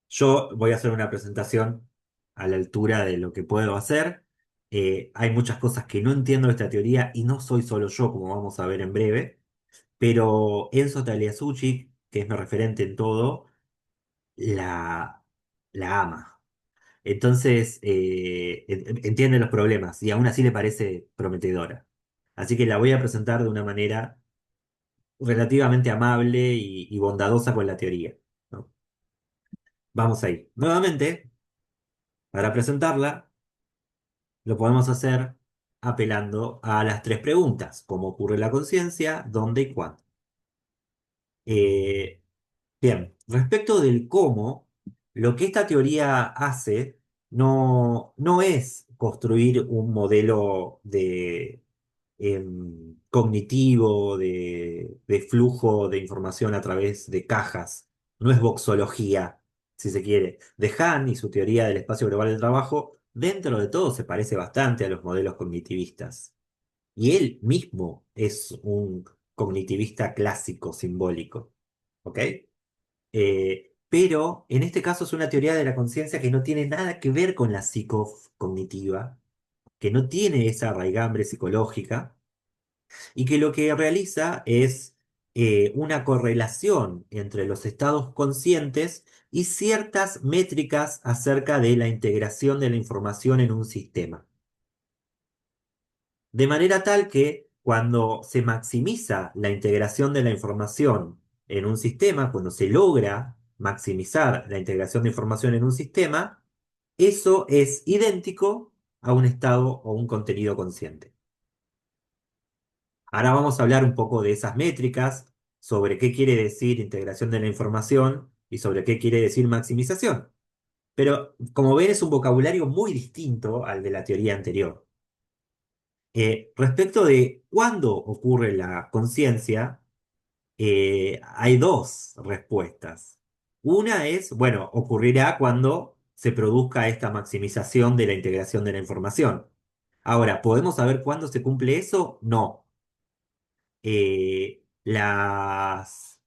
Yo voy a hacer una presentación a la altura de lo que puedo hacer. Hay muchas cosas que no entiendo de esta teoría y no soy solo yo, como vamos a ver en breve, pero Enzo Tagliasucci, que es mi referente en todo, la, la ama. Entonces, entiende los problemas y aún así le parece prometedora. Así que la voy a presentar de una manera relativamente amable y bondadosa con la teoría, ¿no? Vamos ahí. Nuevamente, para presentarla, lo podemos hacer apelando a las tres preguntas: ¿cómo ocurre la conciencia? ¿Dónde y cuándo? Eh, Bien, respecto del cómo, lo que esta teoría hace no es construir un modelo de, cognitivo de flujo de información a través de cajas, no es boxología, si se quiere. De Hahn y su teoría del espacio global del trabajo, dentro de todo se parece bastante a los modelos cognitivistas. Y él mismo es un cognitivista clásico, simbólico. ¿Ok? Pero en este caso es una teoría de la conciencia que no tiene nada que ver con la psicocognitiva, que no tiene esa raigambre psicológica y que lo que realiza es una correlación entre los estados conscientes y ciertas métricas acerca de la integración de la información en un sistema. De manera tal que cuando se maximiza la integración de la información en un sistema, cuando se logra maximizar la integración de información en un sistema, eso es idéntico a un estado o un contenido consciente. Ahora vamos a hablar un poco de esas métricas, sobre qué quiere decir integración de la información y sobre qué quiere decir maximización. Pero como ven, es un vocabulario muy distinto al de la teoría anterior. Respecto de cuándo ocurre la conciencia, hay dos respuestas. Una es, bueno, ocurrirá cuando se produzca esta maximización de la integración de la información. Ahora, ¿podemos saber cuándo se cumple eso? No. Las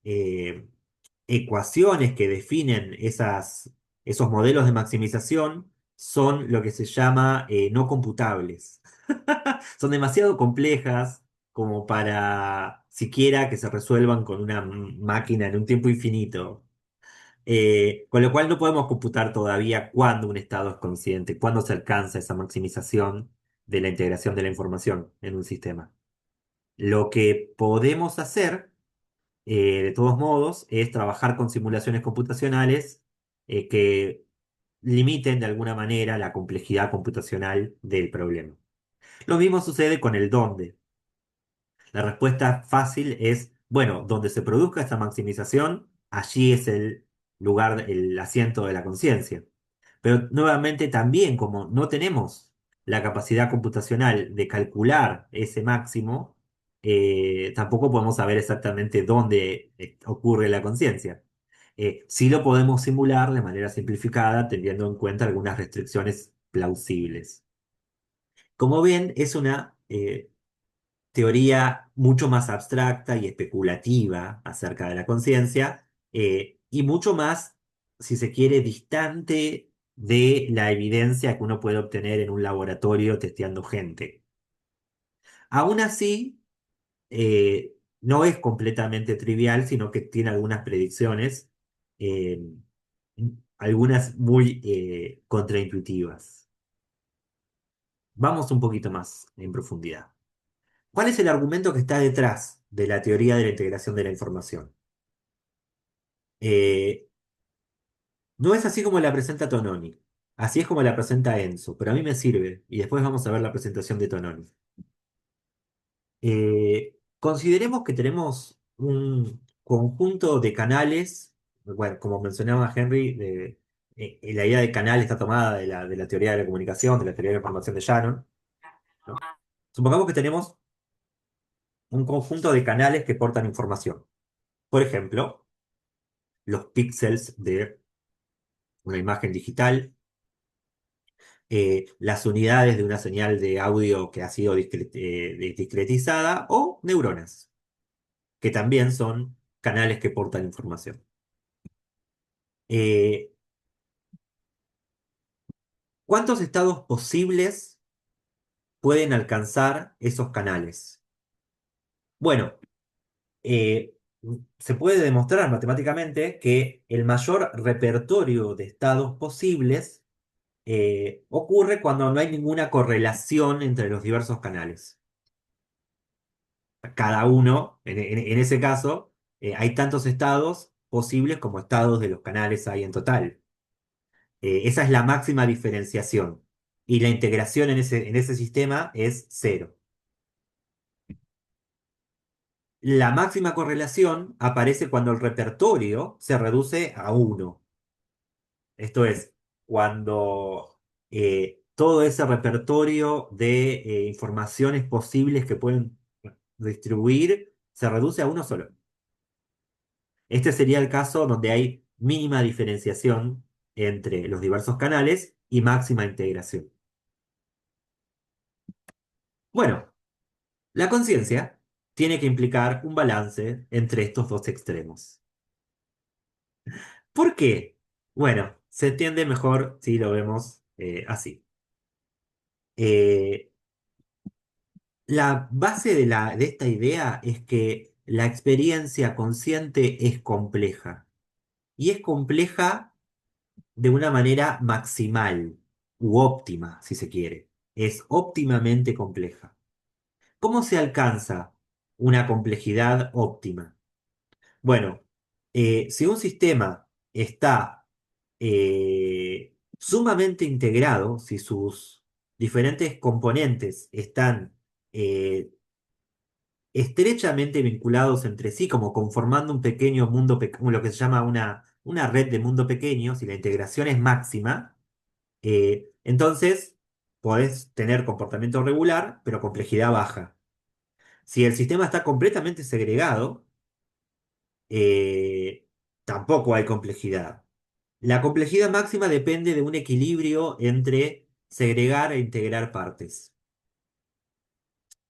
ecuaciones que definen esos modelos de maximización son lo que se llama no computables. Son demasiado complejas como para siquiera que se resuelvan con una máquina en un tiempo infinito. Con lo cual no podemos computar todavía cuándo un estado es consciente, cuándo se alcanza esa maximización de la integración de la información en un sistema. Lo que podemos hacer, de todos modos, es trabajar con simulaciones computacionales que limiten de alguna manera la complejidad computacional del problema. Lo mismo sucede con el dónde. La respuesta fácil es, bueno, donde se produzca esta maximización, allí es el lugar, el asiento de la conciencia. Pero nuevamente también, como no tenemos la capacidad computacional de calcular ese máximo, tampoco podemos saber exactamente dónde ocurre la conciencia. Sí lo podemos simular de manera simplificada, teniendo en cuenta algunas restricciones plausibles. Como ven, es una teoría mucho más abstracta y especulativa acerca de la conciencia, y mucho más, si se quiere, distante de la evidencia que uno puede obtener en un laboratorio testeando gente. Aún así, no es completamente trivial, sino que tiene algunas predicciones, eh, algunas muy contraintuitivas. Vamos un poquito más en profundidad. ¿Cuál es el argumento que está detrás de la teoría de la integración de la información? Eh, no es así como la presenta Tononi, así es como la presenta Enzo, pero a mí me sirve y después vamos a ver la presentación de Tononi. Consideremos que tenemos un conjunto de canales, bueno, como mencionaba Henry, la idea de canal está tomada de la teoría de la comunicación, de la teoría de la información de Shannon, ¿no? Supongamos que tenemos un conjunto de canales que portan información. Por ejemplo, los píxeles de una imagen digital, las unidades de una señal de audio que ha sido discretizada o neuronas, que también son canales que portan información. Eh, ¿Cuántos estados posibles pueden alcanzar esos canales. Bueno, eh, se puede demostrar matemáticamente que el mayor repertorio de estados posibles ocurre cuando no hay ninguna correlación entre los diversos canales. Cada uno, en ese caso, hay tantos estados posibles como estados de los canales hay en total. Esa es la máxima diferenciación. Y la integración en ese sistema es cero. La máxima correlación aparece cuando el repertorio se reduce a uno. Esto es, cuando todo ese repertorio de informaciones posibles que pueden distribuir se reduce a uno solo. Este sería el caso donde hay mínima diferenciación entre los diversos canales y máxima integración. Bueno, la conciencia tiene que implicar un balance entre estos dos extremos. ¿Por qué? Bueno, se entiende mejor si lo vemos así. Eh, la base de esta idea es que la experiencia consciente es compleja. Y es compleja de una manera maximal u óptima, si se quiere. Es óptimamente compleja. ¿Cómo se alcanza una complejidad óptima? Bueno, si un sistema está sumamente integrado, si sus diferentes componentes están eh, estrechamente vinculados entre sí, como conformando un pequeño mundo, lo que se llama una red de mundo pequeño, si la integración es máxima, entonces podés tener comportamiento regular, pero complejidad baja. Si el sistema está completamente segregado, eh, tampoco hay complejidad. La complejidad máxima depende de un equilibrio entre segregar e integrar partes.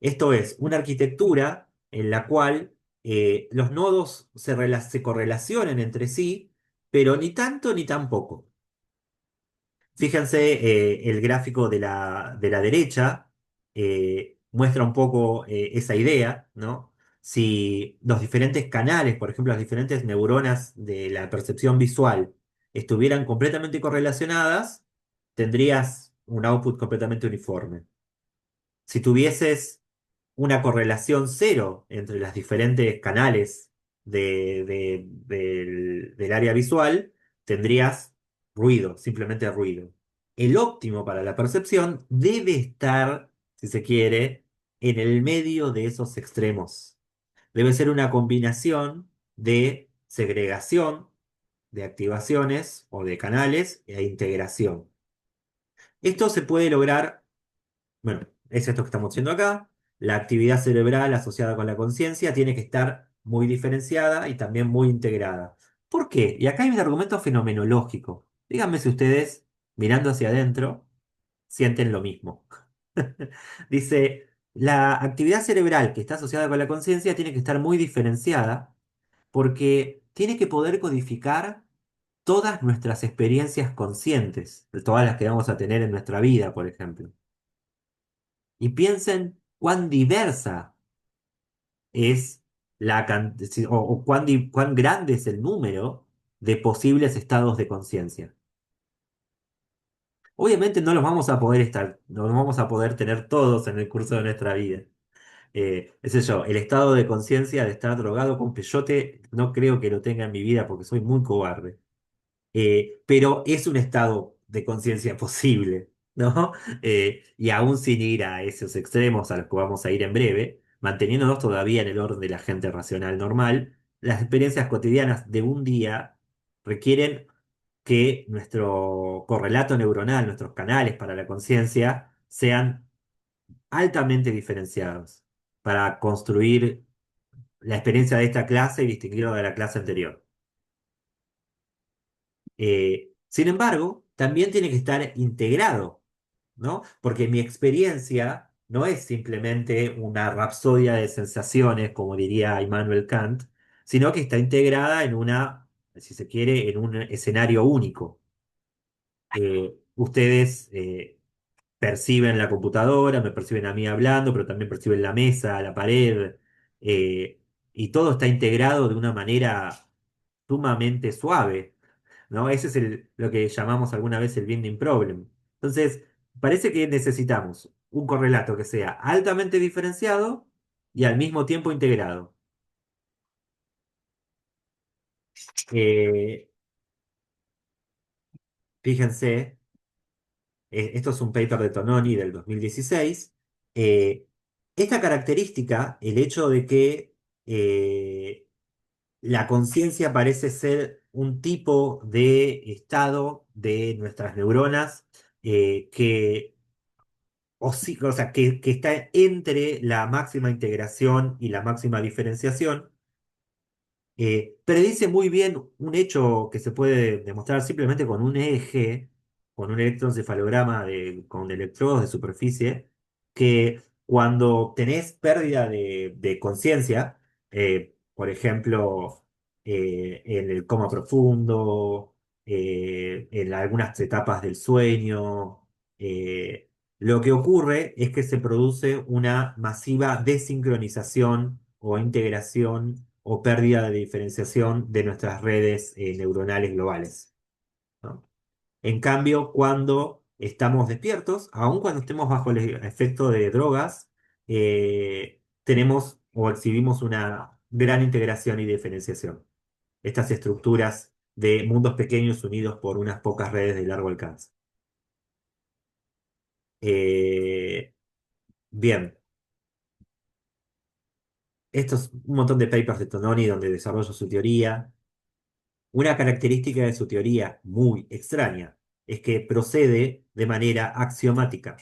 Esto es, una arquitectura en la cual los nodos se correlacionen entre sí, pero ni tanto ni tampoco. Fíjense, el gráfico de la derecha muestra un poco esa idea, ¿no? Si los diferentes canales, por ejemplo, las diferentes neuronas de la percepción visual, estuvieran completamente correlacionadas, tendrías un output completamente uniforme. Si tuvieses una correlación cero entre los diferentes canales del área visual, tendrías ruido, simplemente ruido. El óptimo para la percepción debe estar, si se quiere, en el medio de esos extremos. Debe ser una combinación de segregación, de activaciones o de canales e integración. Esto se puede lograr, bueno, es esto que estamos haciendo acá. La actividad cerebral asociada con la conciencia tiene que estar muy diferenciada y también muy integrada. ¿Por qué? Y acá hay un argumento fenomenológico. Díganme si ustedes, mirando hacia adentro, sienten lo mismo. Dice, la actividad cerebral que está asociada con la conciencia tiene que estar muy diferenciada porque tiene que poder codificar todas nuestras experiencias conscientes, todas las que vamos a tener en nuestra vida, por ejemplo. Y piensen cuán diversa es o cuán grande es el número de posibles estados de conciencia. Obviamente no los vamos a poder tener todos en el curso de nuestra vida. Qué sé yo, el estado de conciencia de estar drogado con peyote no creo que lo tenga en mi vida porque soy muy cobarde. Pero es un estado de conciencia posible, ¿no? Y aún sin ir a esos extremos a los que vamos a ir en breve, manteniéndonos todavía en el orden de la gente racional normal, las experiencias cotidianas de un día requieren que nuestro correlato neuronal, nuestros canales para la conciencia, sean altamente diferenciados para construir la experiencia de esta clase y distinguirlo de la clase anterior. Sin embargo, también tiene que estar integrado, ¿no? Porque mi experiencia no es simplemente una rapsodia de sensaciones, como diría Immanuel Kant, sino que está integrada en si se quiere, en un escenario único. Ustedes perciben la computadora, me perciben a mí hablando, pero también perciben la mesa, la pared, eh, y todo está integrado de una manera sumamente suave, ¿no? Ese es lo que llamamos alguna vez el binding problem. Entonces, parece que necesitamos un correlato que sea altamente diferenciado y al mismo tiempo integrado. Eh, Fíjense, esto es un paper de Tononi del 2016. eh, Esta característica, el hecho de que la conciencia parece ser un tipo de estado de nuestras neuronas que, o sea, que está entre la máxima integración y la máxima diferenciación. Predice muy bien un hecho que se puede demostrar simplemente con un EEG, con un electroencefalograma con electrodos de superficie, que cuando tenés pérdida de conciencia, por ejemplo, en el coma profundo, en algunas etapas del sueño, lo que ocurre es que se produce una masiva desincronización o integración o pérdida de diferenciación de nuestras redes neuronales globales, ¿no? En cambio, cuando estamos despiertos, aun cuando estemos bajo el efecto de drogas, tenemos o exhibimos una gran integración y diferenciación. Estas estructuras de mundos pequeños unidos por unas pocas redes de largo alcance. Eh, Bien, esto es un montón de papers de Tononi donde desarrolla su teoría. Una característica de su teoría muy extraña es que procede de manera axiomática.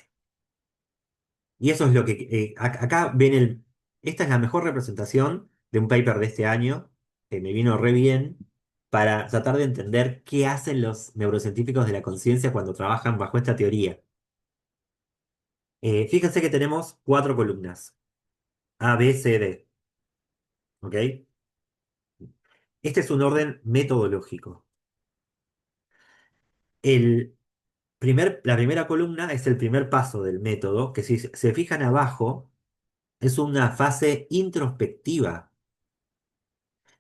Y eso es lo que... acá ven el... Esta es la mejor representación de un paper de este año, que me vino re bien, para tratar de entender qué hacen los neurocientíficos de la conciencia cuando trabajan bajo esta teoría. Fíjense que tenemos cuatro columnas, A, B, C, D. ¿Ok? Este es un orden metodológico. El la primera columna es el primer paso del método, que si se fijan abajo, es una fase introspectiva.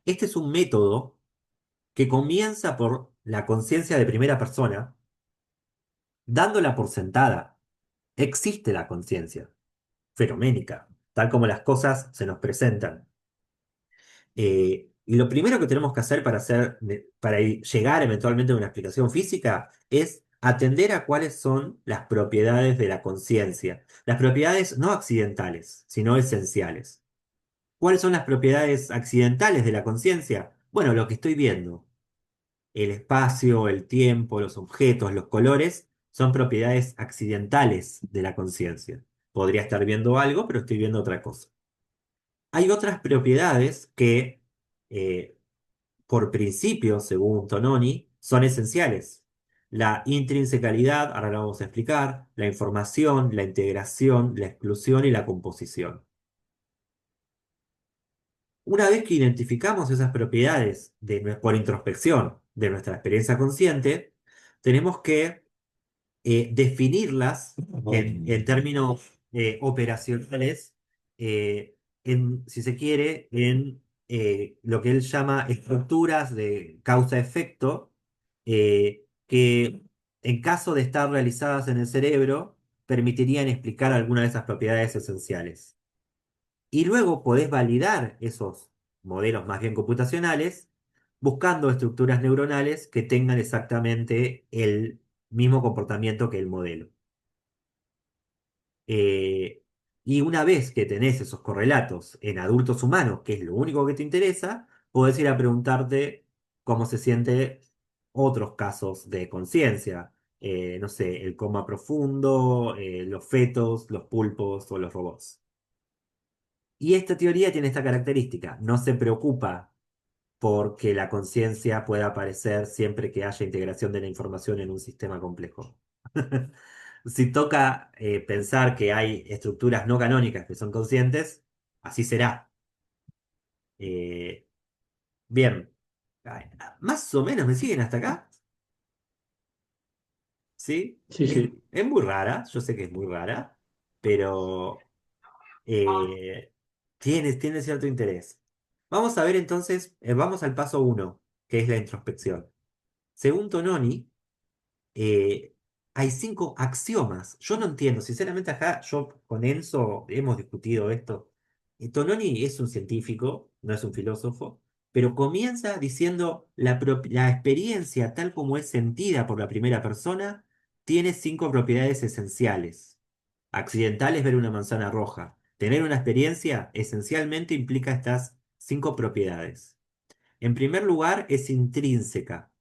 Este es un método que comienza por la conciencia de primera persona, dándola por sentada. Existe la conciencia, fenoménica, tal como las cosas se nos presentan. Y lo primero que tenemos que hacer para llegar eventualmente a una explicación física es atender a cuáles son las propiedades de la conciencia. Las propiedades no accidentales, sino esenciales. ¿Cuáles son las propiedades accidentales de la conciencia? Bueno, lo que estoy viendo. El espacio, el tiempo, los objetos, los colores son propiedades accidentales de la conciencia. Podría estar viendo algo, pero estoy viendo otra cosa. Hay otras propiedades que eh, por principio, según Tononi, son esenciales. La intrinsecalidad, ahora lo vamos a explicar, la información, la integración, la exclusión y la composición. Una vez que identificamos esas propiedades por introspección de nuestra experiencia consciente, tenemos que definirlas en términos operacionales, si se quiere, en lo que él llama estructuras de causa-efecto, que en caso de estar realizadas en el cerebro, permitirían explicar algunas de esas propiedades esenciales. Y luego podés validar esos modelos más bien computacionales buscando estructuras neuronales que tengan exactamente el mismo comportamiento que el modelo. Eh, y una vez que tenés esos correlatos en adultos humanos, que es lo único que te interesa, podés ir a preguntarte cómo se sienten otros casos de conciencia. No sé, el coma profundo, los fetos, los pulpos o los robots. Y esta teoría tiene esta característica, no se preocupa porque la conciencia pueda aparecer siempre que haya integración de la información en un sistema complejo. Si toca pensar que hay estructuras no canónicas que son conscientes, así será. Eh, Bien. Ay, más o menos me siguen hasta acá. ¿sí? Sí, sí. Es muy rara, yo sé que es muy rara, pero eh, tiene cierto interés. Vamos a ver entonces, vamos al paso uno, que es la introspección. Según Tononi, eh, hay 5 axiomas. Yo no entiendo, sinceramente acá yo con Enzo hemos discutido esto. Tononi es un científico, no es un filósofo, pero comienza diciendo la experiencia tal como es sentida por la primera persona tiene 5 propiedades esenciales. Accidental es ver una manzana roja. Tener una experiencia esencialmente implica estas 5 propiedades. En primer lugar, es intrínseca.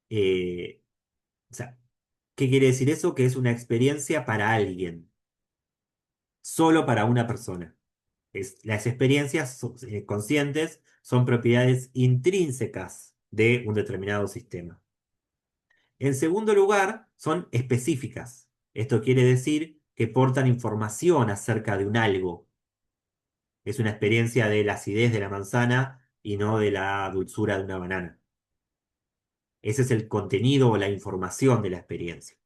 Eh, o sea, ¿qué quiere decir eso? Que es una experiencia para alguien, solo para una persona. Las experiencias conscientes son propiedades intrínsecas de un determinado sistema. En segundo lugar, son específicas. Esto quiere decir que portan información acerca de un algo. Es una experiencia de la acidez de la manzana y no de la dulzura de una banana. Ese es el contenido o la información de la experiencia.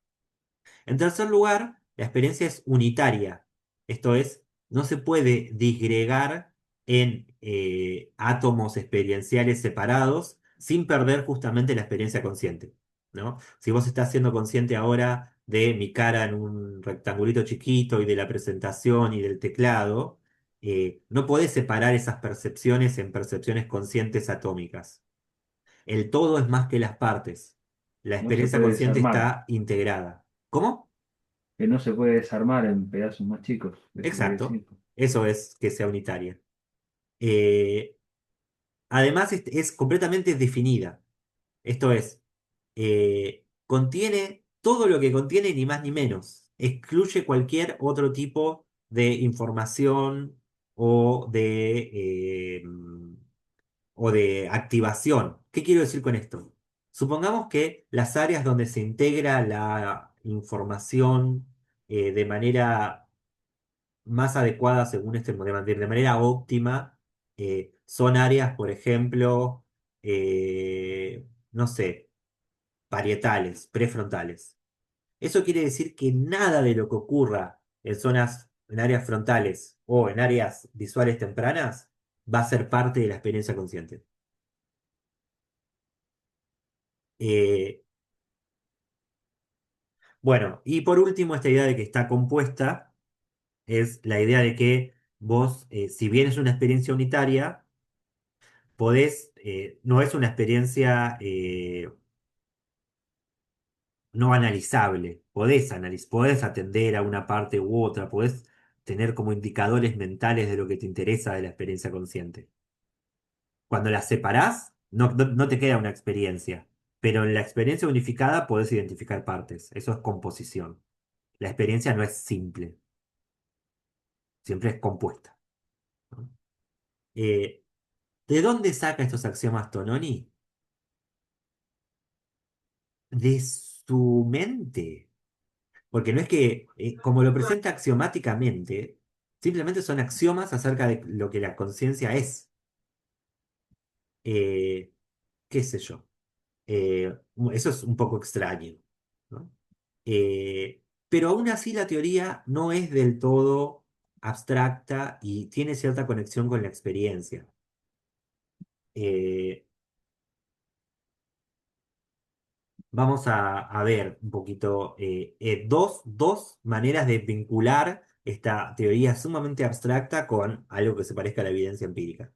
En tercer lugar, la experiencia es unitaria. Esto es, no se puede disgregar en átomos experienciales separados sin perder justamente la experiencia consciente, ¿no? Si vos estás siendo consciente ahora de mi cara en un rectangulito chiquito y de la presentación y del teclado, no podés separar esas percepciones en percepciones conscientes atómicas. El todo es más que las partes. La No se experiencia puede consciente desarmar, está integrada. ¿Cómo? que no se puede desarmar en pedazos más chicos, eso quiere Exacto. decir. Eso es que sea unitaria. Eh, Además, es completamente definida. Esto es, contiene todo lo que contiene, ni más ni menos. Excluye cualquier otro tipo de información o de activación. ¿Qué quiero decir con esto? Supongamos que las áreas donde se integra la información de manera más adecuada según este modelo, de manera óptima, son áreas, por ejemplo, no sé, parietales, prefrontales. Eso quiere decir que nada de lo que ocurra en zonas, en áreas frontales o en áreas visuales tempranas va a ser parte de la experiencia consciente. Eh, bueno, y por último, esta idea de que está compuesta es la idea de que vos, si bien es una experiencia unitaria, no es una experiencia no analizable. Podés atender a una parte u otra, podés tener como indicadores mentales de lo que te interesa de la experiencia consciente. Cuando las separás, no te queda una experiencia, pero en la experiencia unificada podés identificar partes. Eso es composición. La experiencia no es simple, siempre es compuesta, ¿no? Eh, ¿De dónde saca estos axiomas Tononi? De su mente. Porque no es que, como lo presenta axiomáticamente, simplemente son axiomas acerca de lo que la conciencia es. Eh, ¿Qué sé yo? Eso es un poco extraño, ¿no? Pero aún así la teoría no es del todo abstracta y tiene cierta conexión con la experiencia. Eh, Vamos a ver un poquito dos maneras de vincular esta teoría sumamente abstracta con algo que se parezca a la evidencia empírica.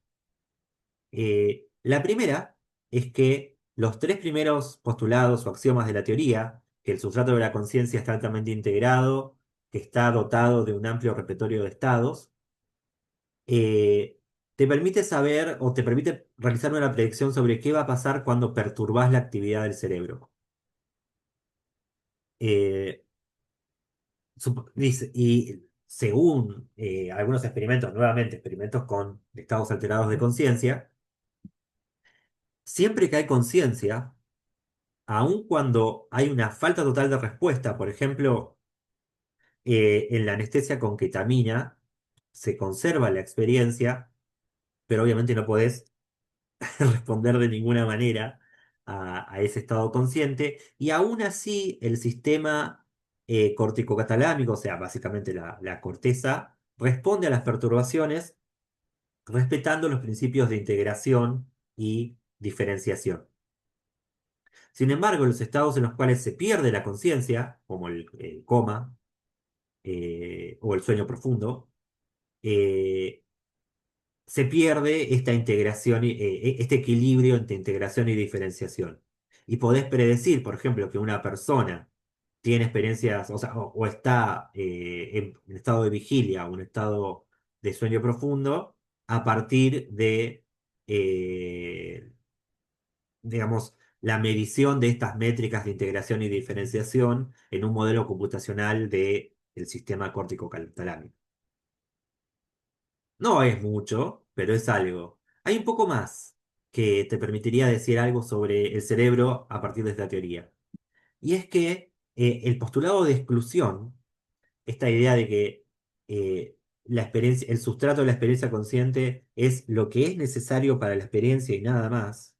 La primera es que los 3 primeros postulados o axiomas de la teoría, que el sustrato de la conciencia está altamente integrado, que está dotado de un amplio repertorio de estados, eh, te permite saber o te permite realizar una predicción sobre qué va a pasar cuando perturbas la actividad del cerebro. Eh, y según algunos experimentos, nuevamente experimentos con estados alterados de conciencia, siempre que hay conciencia, aun cuando hay una falta total de respuesta, por ejemplo, en la anestesia con ketamina, se conserva la experiencia, pero obviamente no podés responder de ninguna manera. a ese estado consciente, y aún así el sistema corticocatalámico, o sea, básicamente la corteza, responde a las perturbaciones respetando los principios de integración y diferenciación. Sin embargo, los estados en los cuales se pierde la conciencia, como el coma o el sueño profundo, eh, se pierde esta integración, este equilibrio entre integración y diferenciación. Y podés predecir, por ejemplo, que una persona tiene experiencias, o sea, o está en estado de vigilia o en estado de sueño profundo a partir de, eh, digamos, la medición de estas métricas de integración y diferenciación en un modelo computacional del sistema córtico talámico. No es mucho, pero es algo. Hay un poco más que te permitiría decir algo sobre el cerebro a partir de esta teoría. Y es que el postulado de exclusión, esta idea de que la experiencia, el sustrato de la experiencia consciente es lo que es necesario para la experiencia y nada más.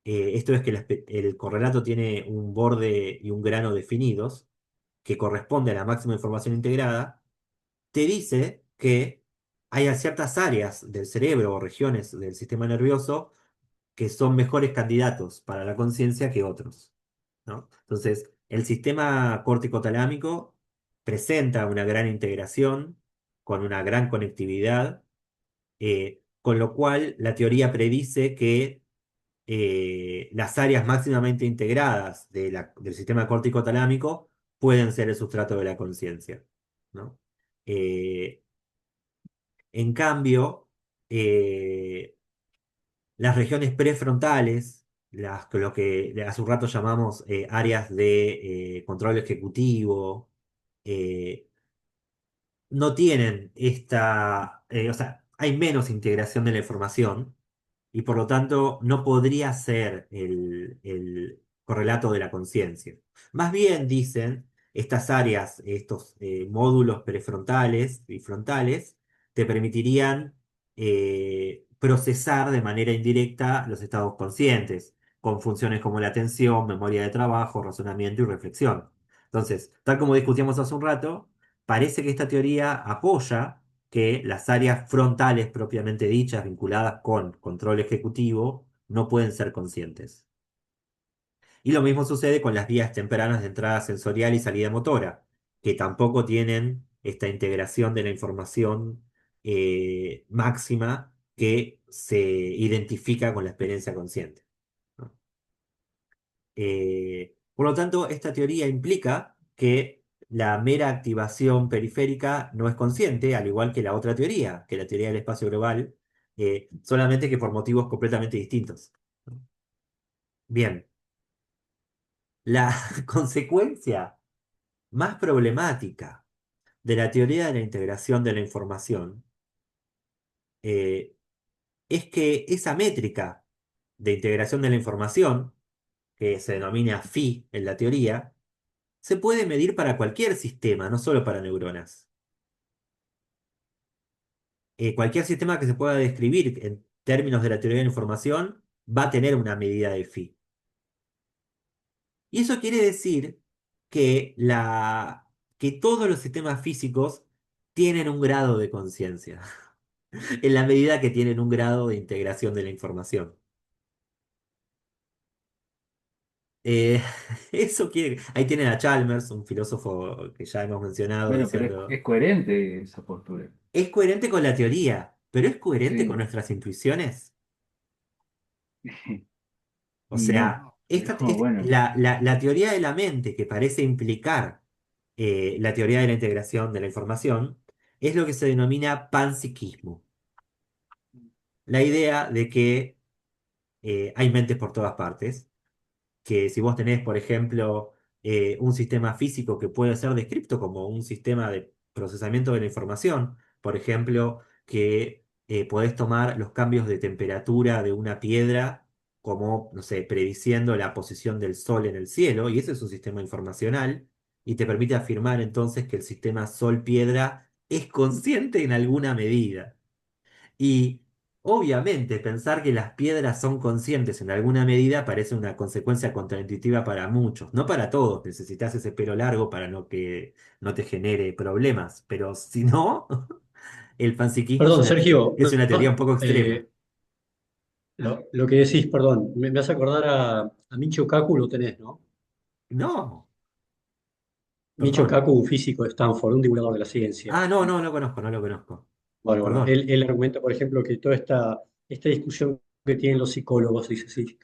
Esto es que el correlato tiene un borde y un grano definidos, que corresponde a la máxima información integrada, te dice que hay ciertas áreas del cerebro o regiones del sistema nervioso que son mejores candidatos para la conciencia que otros, ¿no? Entonces, el sistema córtico-talámico presenta una gran integración con una gran conectividad, con lo cual la teoría predice que las áreas máximamente integradas del sistema córtico-talámico pueden ser el sustrato de la conciencia, ¿no? Eh, en cambio, eh, las regiones prefrontales, lo que hace un rato llamamos áreas de control ejecutivo, eh, no tienen o sea, hay menos integración de la información y por lo tanto no podría ser el correlato de la conciencia. Más bien, dicen, estas áreas, estos módulos prefrontales y frontales, te permitirían procesar de manera indirecta los estados conscientes, con funciones como la atención, memoria de trabajo, razonamiento y reflexión. Entonces, tal como discutíamos hace un rato, parece que esta teoría apoya que las áreas frontales propiamente dichas, vinculadas con control ejecutivo, no pueden ser conscientes. Y lo mismo sucede con las vías tempranas de entrada sensorial y salida motora, que tampoco tienen esta integración de la información máxima que se identifica con la experiencia consciente, ¿no? Por lo tanto, esta teoría implica que la mera activación periférica no es consciente, al igual que la otra teoría, que la teoría del espacio global, solamente que por motivos completamente distintos. Bien, la consecuencia más problemática de la teoría de la integración de la información eh, es que esa métrica de integración de la información, que se denomina phi en la teoría, se puede medir para cualquier sistema, no solo para neuronas. Cualquier sistema que se pueda describir en términos de la teoría de la información va a tener una medida de phi. Y eso quiere decir que, que todos los sistemas físicos tienen un grado de conciencia, en la medida que tienen un grado de integración de la información. Eh, ahí tienen a Chalmers, un filósofo que ya hemos mencionado, Bueno, pero diciendo, es coherente esa postura. es coherente con la teoría, pero es coherente con Sí. nuestras intuiciones. O Y sea, no, pero bueno, la teoría de la mente que parece implicar la teoría de la integración de la información es lo que se denomina panpsiquismo. La idea de que hay mentes por todas partes, que si vos tenés, por ejemplo, un sistema físico que puede ser descrito como un sistema de procesamiento de la información, por ejemplo, que podés tomar los cambios de temperatura de una piedra como, no sé, prediciendo la posición del sol en el cielo, y ese es un sistema informacional, y te permite afirmar entonces que el sistema sol-piedra es consciente en alguna medida. Y Obviamente, pensar que las piedras son conscientes en alguna medida parece una consecuencia contraintuitiva para muchos, no para todos. Necesitas ese pelo largo para no que no te genere problemas, pero si no, el panpsiquismo Perdón, Sergio, es una teoría un perdón, poco extrema. lo que decís, perdón, me hace acordar a Michio Kaku, lo tenés, ¿no? No, Michio perdón. Kaku, un físico de Stanford, un divulgador de la ciencia. Ah, no, no lo conozco, no lo conozco. Bueno, Perdón. él argumenta, por ejemplo, que toda esta discusión que tienen los psicólogos, dice sí,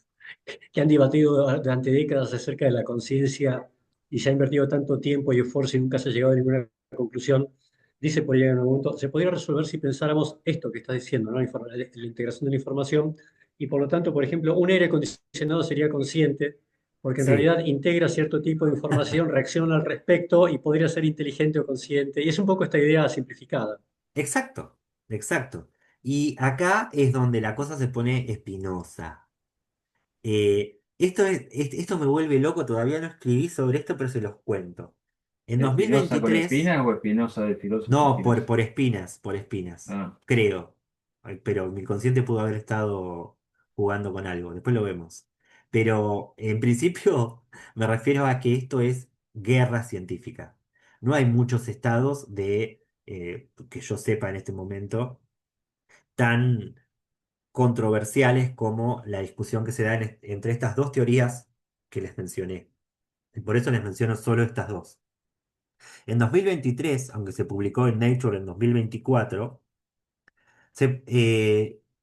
que han debatido durante décadas acerca de la conciencia y se ha invertido tanto tiempo y esfuerzo y nunca se ha llegado a ninguna conclusión, dice por ahí en un momento, se podría resolver si pensáramos esto que estás diciendo, ¿no? La integración de la información, y por lo tanto, por ejemplo, un aire acondicionado sería consciente, porque en Sí, realidad integra cierto tipo de información, reacciona al respecto y podría ser inteligente o consciente, y es un poco esta idea simplificada. exacto, exacto. Y acá es donde la cosa se pone espinosa. Esto me vuelve loco, todavía no escribí sobre esto, pero se los cuento. En ¿Espinosa con 2023, espinas o espinosa de filósofo no, espinosa? por espinas, Ah, creo. Ay, pero mi consciente pudo haber estado jugando con algo, después lo vemos. Pero en principio me refiero a que esto es guerra científica. No hay muchos estados que yo sepa en este momento, tan controversiales como la discusión que se da entre estas dos teorías que les mencioné. Y por eso les menciono solo estas dos. En 2023, aunque se publicó en Nature en 2024,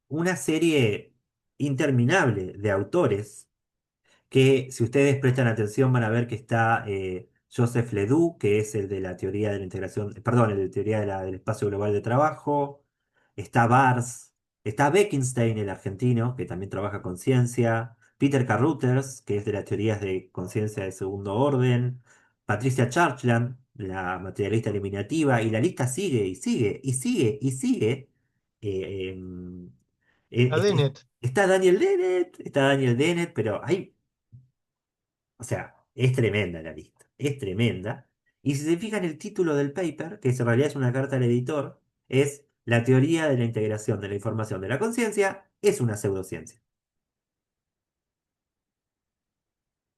una serie interminable de autores que si ustedes prestan atención van a ver que está Joseph Ledoux, que es el de la teoría de la integración, perdón, el de teoría del espacio global de trabajo, está Bars, está Bekenstein, el argentino, que también trabaja con ciencia, Peter Carruthers, que es de las teorías de conciencia de segundo orden, Patricia Churchland, la materialista eliminativa, y la lista sigue y sigue y sigue y sigue. Eh, em, A Dennett. Está Daniel Dennett, pero hay, o sea, es tremenda la lista, es tremenda. Y si se fijan el título del paper, que en realidad es una carta al editor, es La teoría de la integración de la información de la conciencia es una pseudociencia.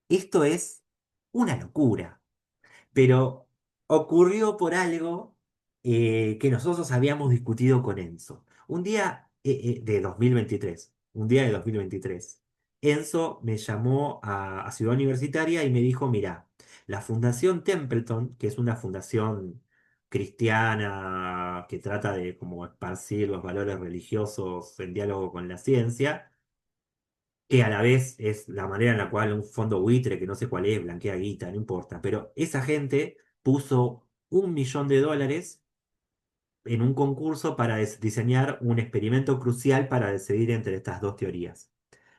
Esto es una locura. Pero ocurrió por algo que nosotros habíamos discutido con Enzo. Un día de 2023, un día de 2023, Enzo me llamó a Ciudad Universitaria y me dijo, mira, la Fundación Templeton, que es una fundación cristiana que trata de como esparcir los valores religiosos en diálogo con la ciencia, que a la vez es la manera en la cual un fondo buitre, que no sé cuál es, blanquea guita, no importa, pero esa gente puso $1 millón en un concurso para diseñar un experimento crucial para decidir entre estas dos teorías.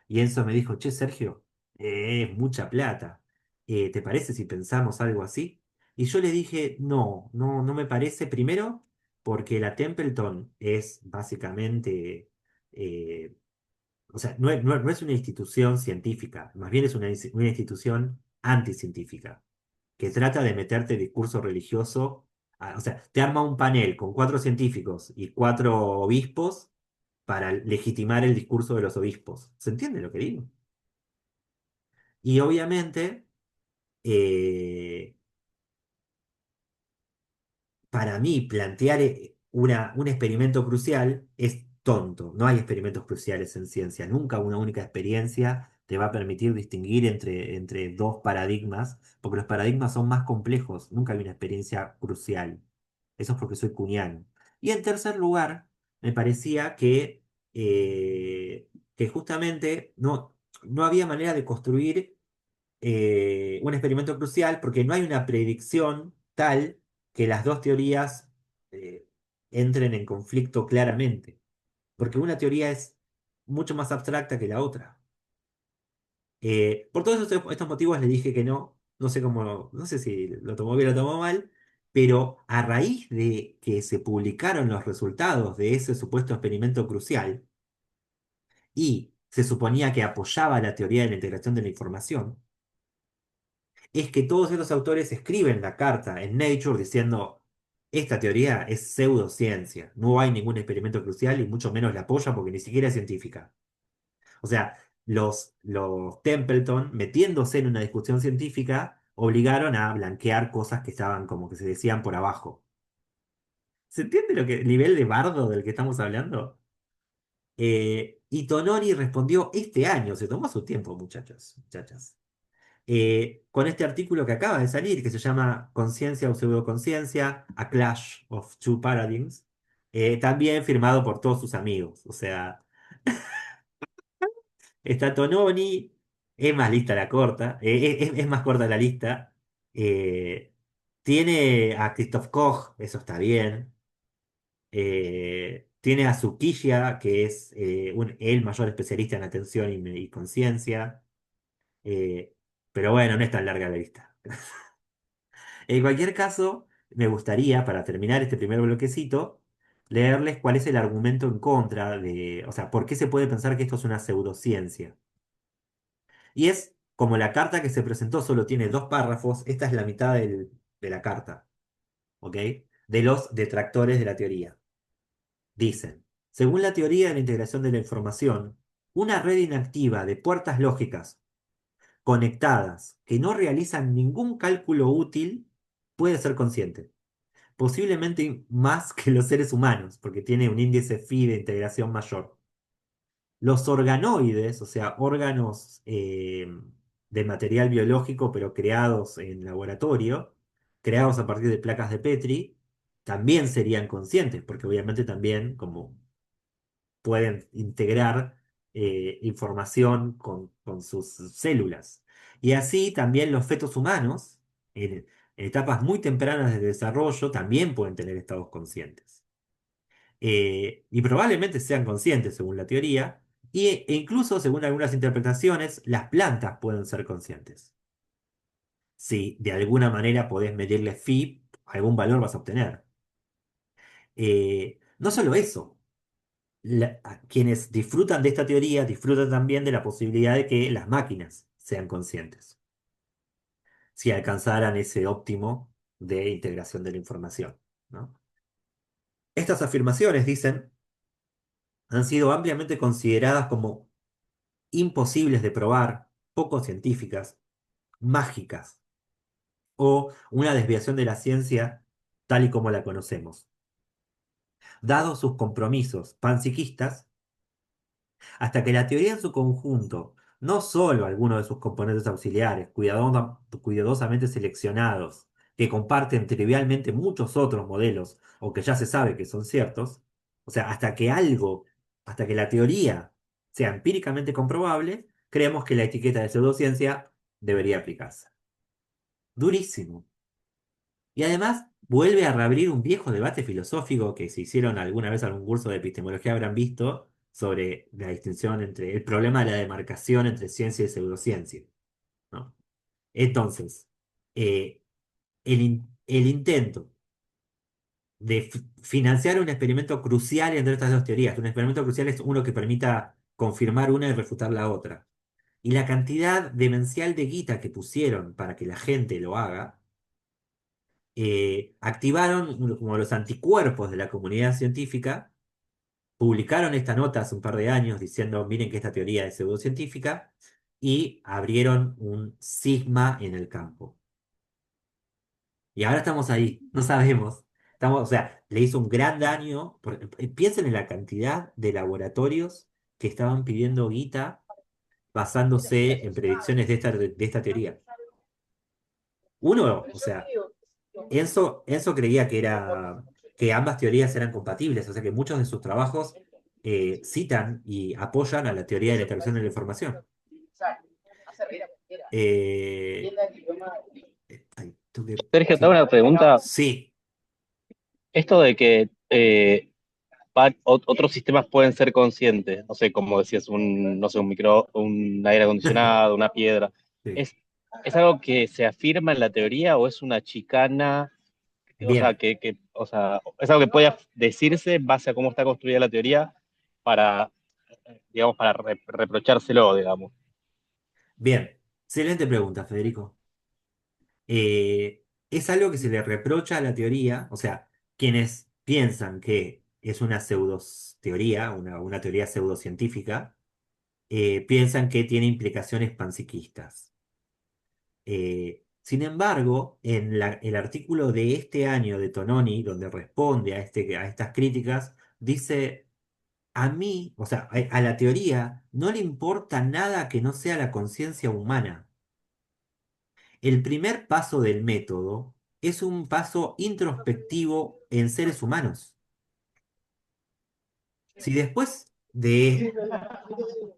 Y Enzo me dijo, che, Sergio, es mucha plata. ¿Te parece si pensamos algo así? Y yo le dije, no, no, no me parece. Primero, porque la Templeton es básicamente eh, o sea, no es una institución científica, más bien es una institución anticientífica, que trata de meterte discurso religioso. O sea, te arma un panel con 4 científicos y 4 obispos para legitimar el discurso de los obispos. ¿Se entiende lo que digo? Y obviamente, eh, para mí plantear un experimento crucial es tonto. No hay experimentos cruciales en ciencia. Nunca una única experiencia te va a permitir distinguir entre dos paradigmas, porque los paradigmas son más complejos. Nunca hay una experiencia crucial. Eso es porque soy cuñado. Y en tercer lugar, me parecía que justamente no había manera de construir un experimento crucial porque no hay una predicción tal que las dos teorías eh, entren en conflicto claramente, porque una teoría es mucho más abstracta que la otra. Por todos estos motivos le dije que no, no sé cómo, no sé si lo tomó bien o lo tomó mal, pero a raíz de que se publicaron los resultados de ese supuesto experimento crucial y se suponía que apoyaba la teoría de la integración de la información, es que todos estos autores escriben la carta en Nature diciendo, esta teoría es pseudociencia. No hay ningún experimento crucial y mucho menos la apoya porque ni siquiera es científica. O sea, los Templeton, metiéndose en una discusión científica, obligaron a blanquear cosas que estaban como que se decían por abajo. ¿Se entiende el nivel de bardo del que estamos hablando? Y Tononi respondió este año, se tomó su tiempo, muchachos, muchachas, con este artículo que acaba de salir, que se llama Conciencia o pseudoconciencia, A Clash of Two Paradigms, también firmado por todos sus amigos. O sea, está Tononi, es más lista la corta, es más corta la lista. eh, Tiene a Christoph Koch, eso está bien. Tiene a Tsukishia, que es el mayor especialista en atención y conciencia. eh, pero bueno, no es tan larga la lista. En cualquier caso, me gustaría, para terminar este primer bloquecito, leerles cuál es el argumento en contra de, o sea, por qué se puede pensar que esto es una pseudociencia. Y es como la carta que se presentó solo tiene 2 párrafos, esta es la mitad de la carta, ¿ok? De los detractores de la teoría. Dicen, según la teoría de la integración de la información, una red inactiva de puertas lógicas conectadas que no realizan ningún cálculo útil puede ser consciente. Posiblemente más que los seres humanos, porque tiene un índice phi de integración mayor. Los organoides, o sea, órganos de material biológico, pero creados en laboratorio, creados a partir de placas de Petri, también serían conscientes, porque obviamente también, como pueden integrar información con sus células. Y así también los fetos humanos, en etapas muy tempranas de desarrollo, también pueden tener estados conscientes. Y probablemente sean conscientes según la teoría, e incluso según algunas interpretaciones, las plantas pueden ser conscientes. Si de alguna manera podés medirle phi, algún valor vas a obtener. No solo eso, a quienes disfrutan de esta teoría disfrutan también de la posibilidad de que las máquinas sean conscientes, si alcanzaran ese óptimo de integración de la información, ¿no? Estas afirmaciones, dicen, han sido ampliamente consideradas como imposibles de probar, poco científicas, mágicas, o una desviación de la ciencia tal y como la conocemos. Dados sus compromisos panpsiquistas, hasta que la teoría en su conjunto, no solo algunos de sus componentes auxiliares, cuidadosamente seleccionados, que comparten trivialmente muchos otros modelos o que ya se sabe que son ciertos, o sea, hasta que la teoría sea empíricamente comprobable, creemos que la etiqueta de pseudociencia debería aplicarse. Durísimo. Y además vuelve a reabrir un viejo debate filosófico que si hicieron alguna vez algún curso de epistemología habrán visto sobre la distinción entre el problema de la demarcación entre ciencia y pseudociencia, ¿no? Entonces, eh, el intento de financiar un experimento crucial entre estas dos teorías, un experimento crucial es uno que permita confirmar una y refutar la otra, y la cantidad demencial de guita que pusieron para que la gente lo haga, activaron como los anticuerpos de la comunidad científica, publicaron esta nota hace un par de años diciendo, miren que esta teoría es pseudocientífica, y abrieron un cisma en el campo. Y ahora estamos ahí, no sabemos. Estamos, o sea, le hizo un gran daño. Piensen en la cantidad de laboratorios que estaban pidiendo guita basándose en predicciones de esta teoría. Uno, o sea, Enzo creía que ambas teorías eran compatibles, o sea que muchos de sus trabajos citan y apoyan a la teoría de la interacción de la información. Eh, Ay, Sergio, te hago una pregunta. sí, Esto de que otros sistemas pueden ser conscientes, no sé, como decías, no sé, un aire acondicionado, una piedra. sí. ¿Es, es algo que se afirma en la teoría o es una chicana? O sea, Bien, o sea, es algo que puede decirse en base a cómo está construida la teoría para, digamos, para reprochárselo, digamos. bien. Excelente pregunta, Federico. Es algo que se le reprocha a la teoría, o sea, Quienes piensan que es una pseudoteoría, una teoría pseudocientífica, piensan que tiene implicaciones panpsiquistas. Sin embargo, en el artículo de este año de Tononi, donde responde a estas críticas, dice, a mí, o sea, a la teoría, no le importa nada que no sea la conciencia humana. El primer paso del método es un paso introspectivo en seres humanos. Si después de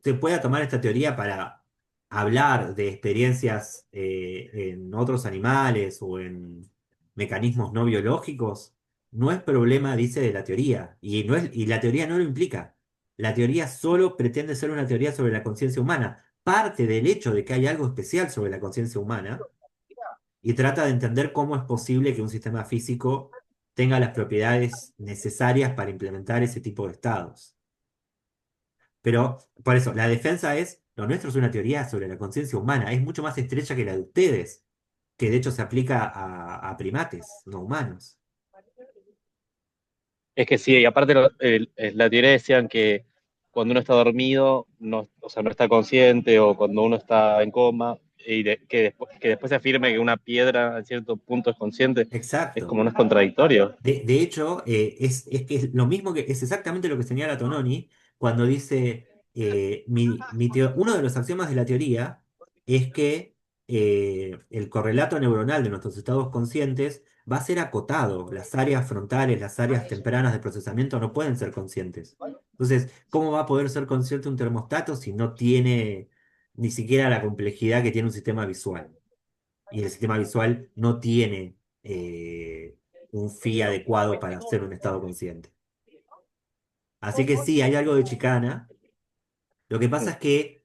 se pueda tomar esta teoría para hablar de experiencias en otros animales o en mecanismos no biológicos, no es problema, dice, de la teoría. Y la teoría no lo implica. La teoría solo pretende ser una teoría sobre la conciencia humana. Parte del hecho de que hay algo especial sobre la conciencia humana y trata de entender cómo es posible que un sistema físico tenga las propiedades necesarias para implementar ese tipo de estados. Pero por eso, la defensa es, lo nuestro es una teoría sobre la conciencia humana, es mucho más estrecha que la de ustedes, que de hecho se aplica a primates, no humanos. Es que sí, y aparte la teoría decían que cuando uno está dormido, no, o sea, no está consciente, o cuando uno está en coma, que después se afirme que una piedra a cierto punto es consciente, es Exacto. como no es contradictorio. De hecho, es que es lo mismo que es exactamente lo que señala Tononi cuando dice uno de los axiomas de la teoría es que el correlato neuronal de nuestros estados conscientes va a ser acotado. Las áreas frontales, las áreas tempranas de procesamiento no pueden ser conscientes. Entonces, ¿cómo va a poder ser consciente un termostato si no tiene ni siquiera la complejidad que tiene un sistema visual? Y el sistema visual no tiene un phi adecuado para ser un estado consciente. Así que sí, hay algo de chicana. Lo que pasa es que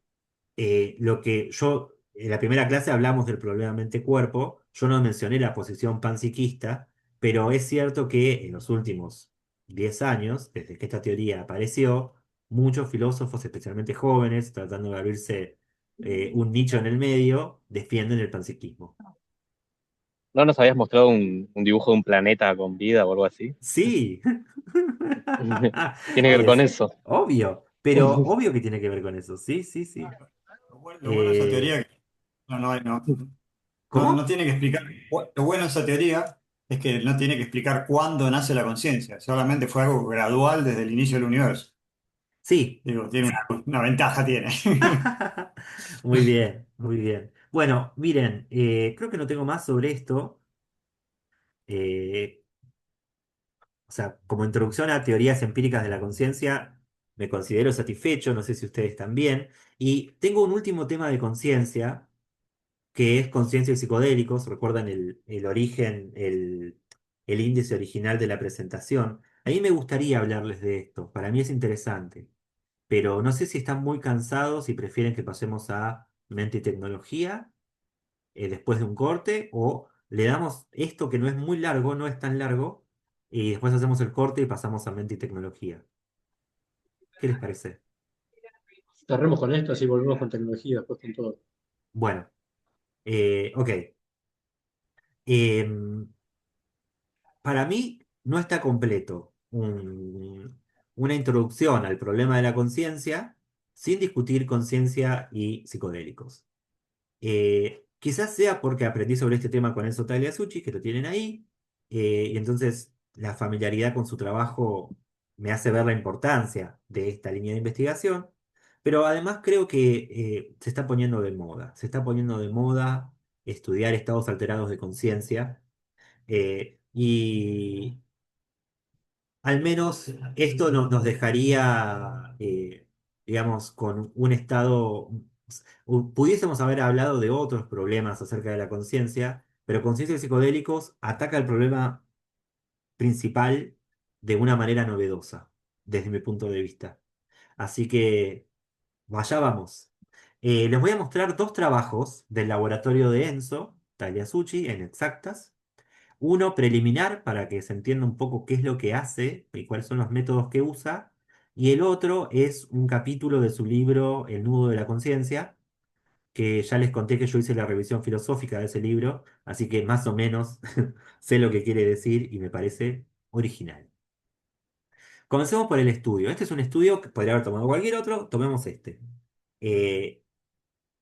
lo que yo, en la primera clase hablamos del problema mente-cuerpo, yo no mencioné la posición panpsiquista, pero es cierto que en los últimos 10 años, desde que esta teoría apareció, muchos filósofos, especialmente jóvenes, tratando de abrirse un nicho en el medio, defienden el panpsiquismo. ¿No nos habías mostrado un dibujo de un planeta con vida o algo así? Sí, Tiene que ver con es eso. obvio, pero obvio que tiene que ver con eso, sí, sí, sí. Lo bueno de esa Eh, teoría es que no ¿Cómo? tiene que explicar. Lo bueno de esa teoría es que no tiene que explicar cuándo nace la conciencia, solamente fue algo gradual desde el inicio del universo. Sí. Digo, tiene una ventaja, tiene. Muy bien, muy bien. Bueno, miren, creo que no tengo más sobre esto. Eh, o sea, como introducción a teorías empíricas de la conciencia, me considero satisfecho, no sé si ustedes también. Y tengo un último tema de conciencia que es conciencia y psicodélicos. Recuerdan el origen, el índice original de la presentación. A mí me gustaría hablarles de esto, para mí es interesante, pero no sé si están muy cansados y prefieren que pasemos a mente y tecnología después de un corte o le damos esto que no es muy largo, no es tan largo, y después hacemos el corte y pasamos a mente y tecnología. ¿Qué les parece? Cerremos con esto, así volvemos con tecnología, después con todo. Bueno, ok. Em, Para mí no está completo una introducción al problema de la conciencia sin discutir conciencia y psicodélicos. Quizás sea porque aprendí sobre este tema con Enzo Tagliasucci, que lo tienen ahí, y entonces la familiaridad con su trabajo me hace ver la importancia de esta línea de investigación, pero además creo que se está poniendo de moda, se está poniendo de moda estudiar estados alterados de conciencia. Y al menos esto nos dejaría, digamos, con un estado, pudiésemos haber hablado de otros problemas acerca de la conciencia, pero conciencia y psicodélicos ataca el problema principal de una manera novedosa, desde mi punto de vista. Así que, allá vamos. Les voy a mostrar dos trabajos del laboratorio de Enzo Tagliasucci en Exactas. Uno preliminar para que se entienda un poco qué es lo que hace y cuáles son los métodos que usa. Y el otro es un capítulo de su libro El nudo de la conciencia, que ya les conté que yo hice la revisión filosófica de ese libro, así que más o menos sé lo que quiere decir y me parece original. Comencemos por el estudio. Este es un estudio que podría haber tomado cualquier otro, tomemos este. Eh,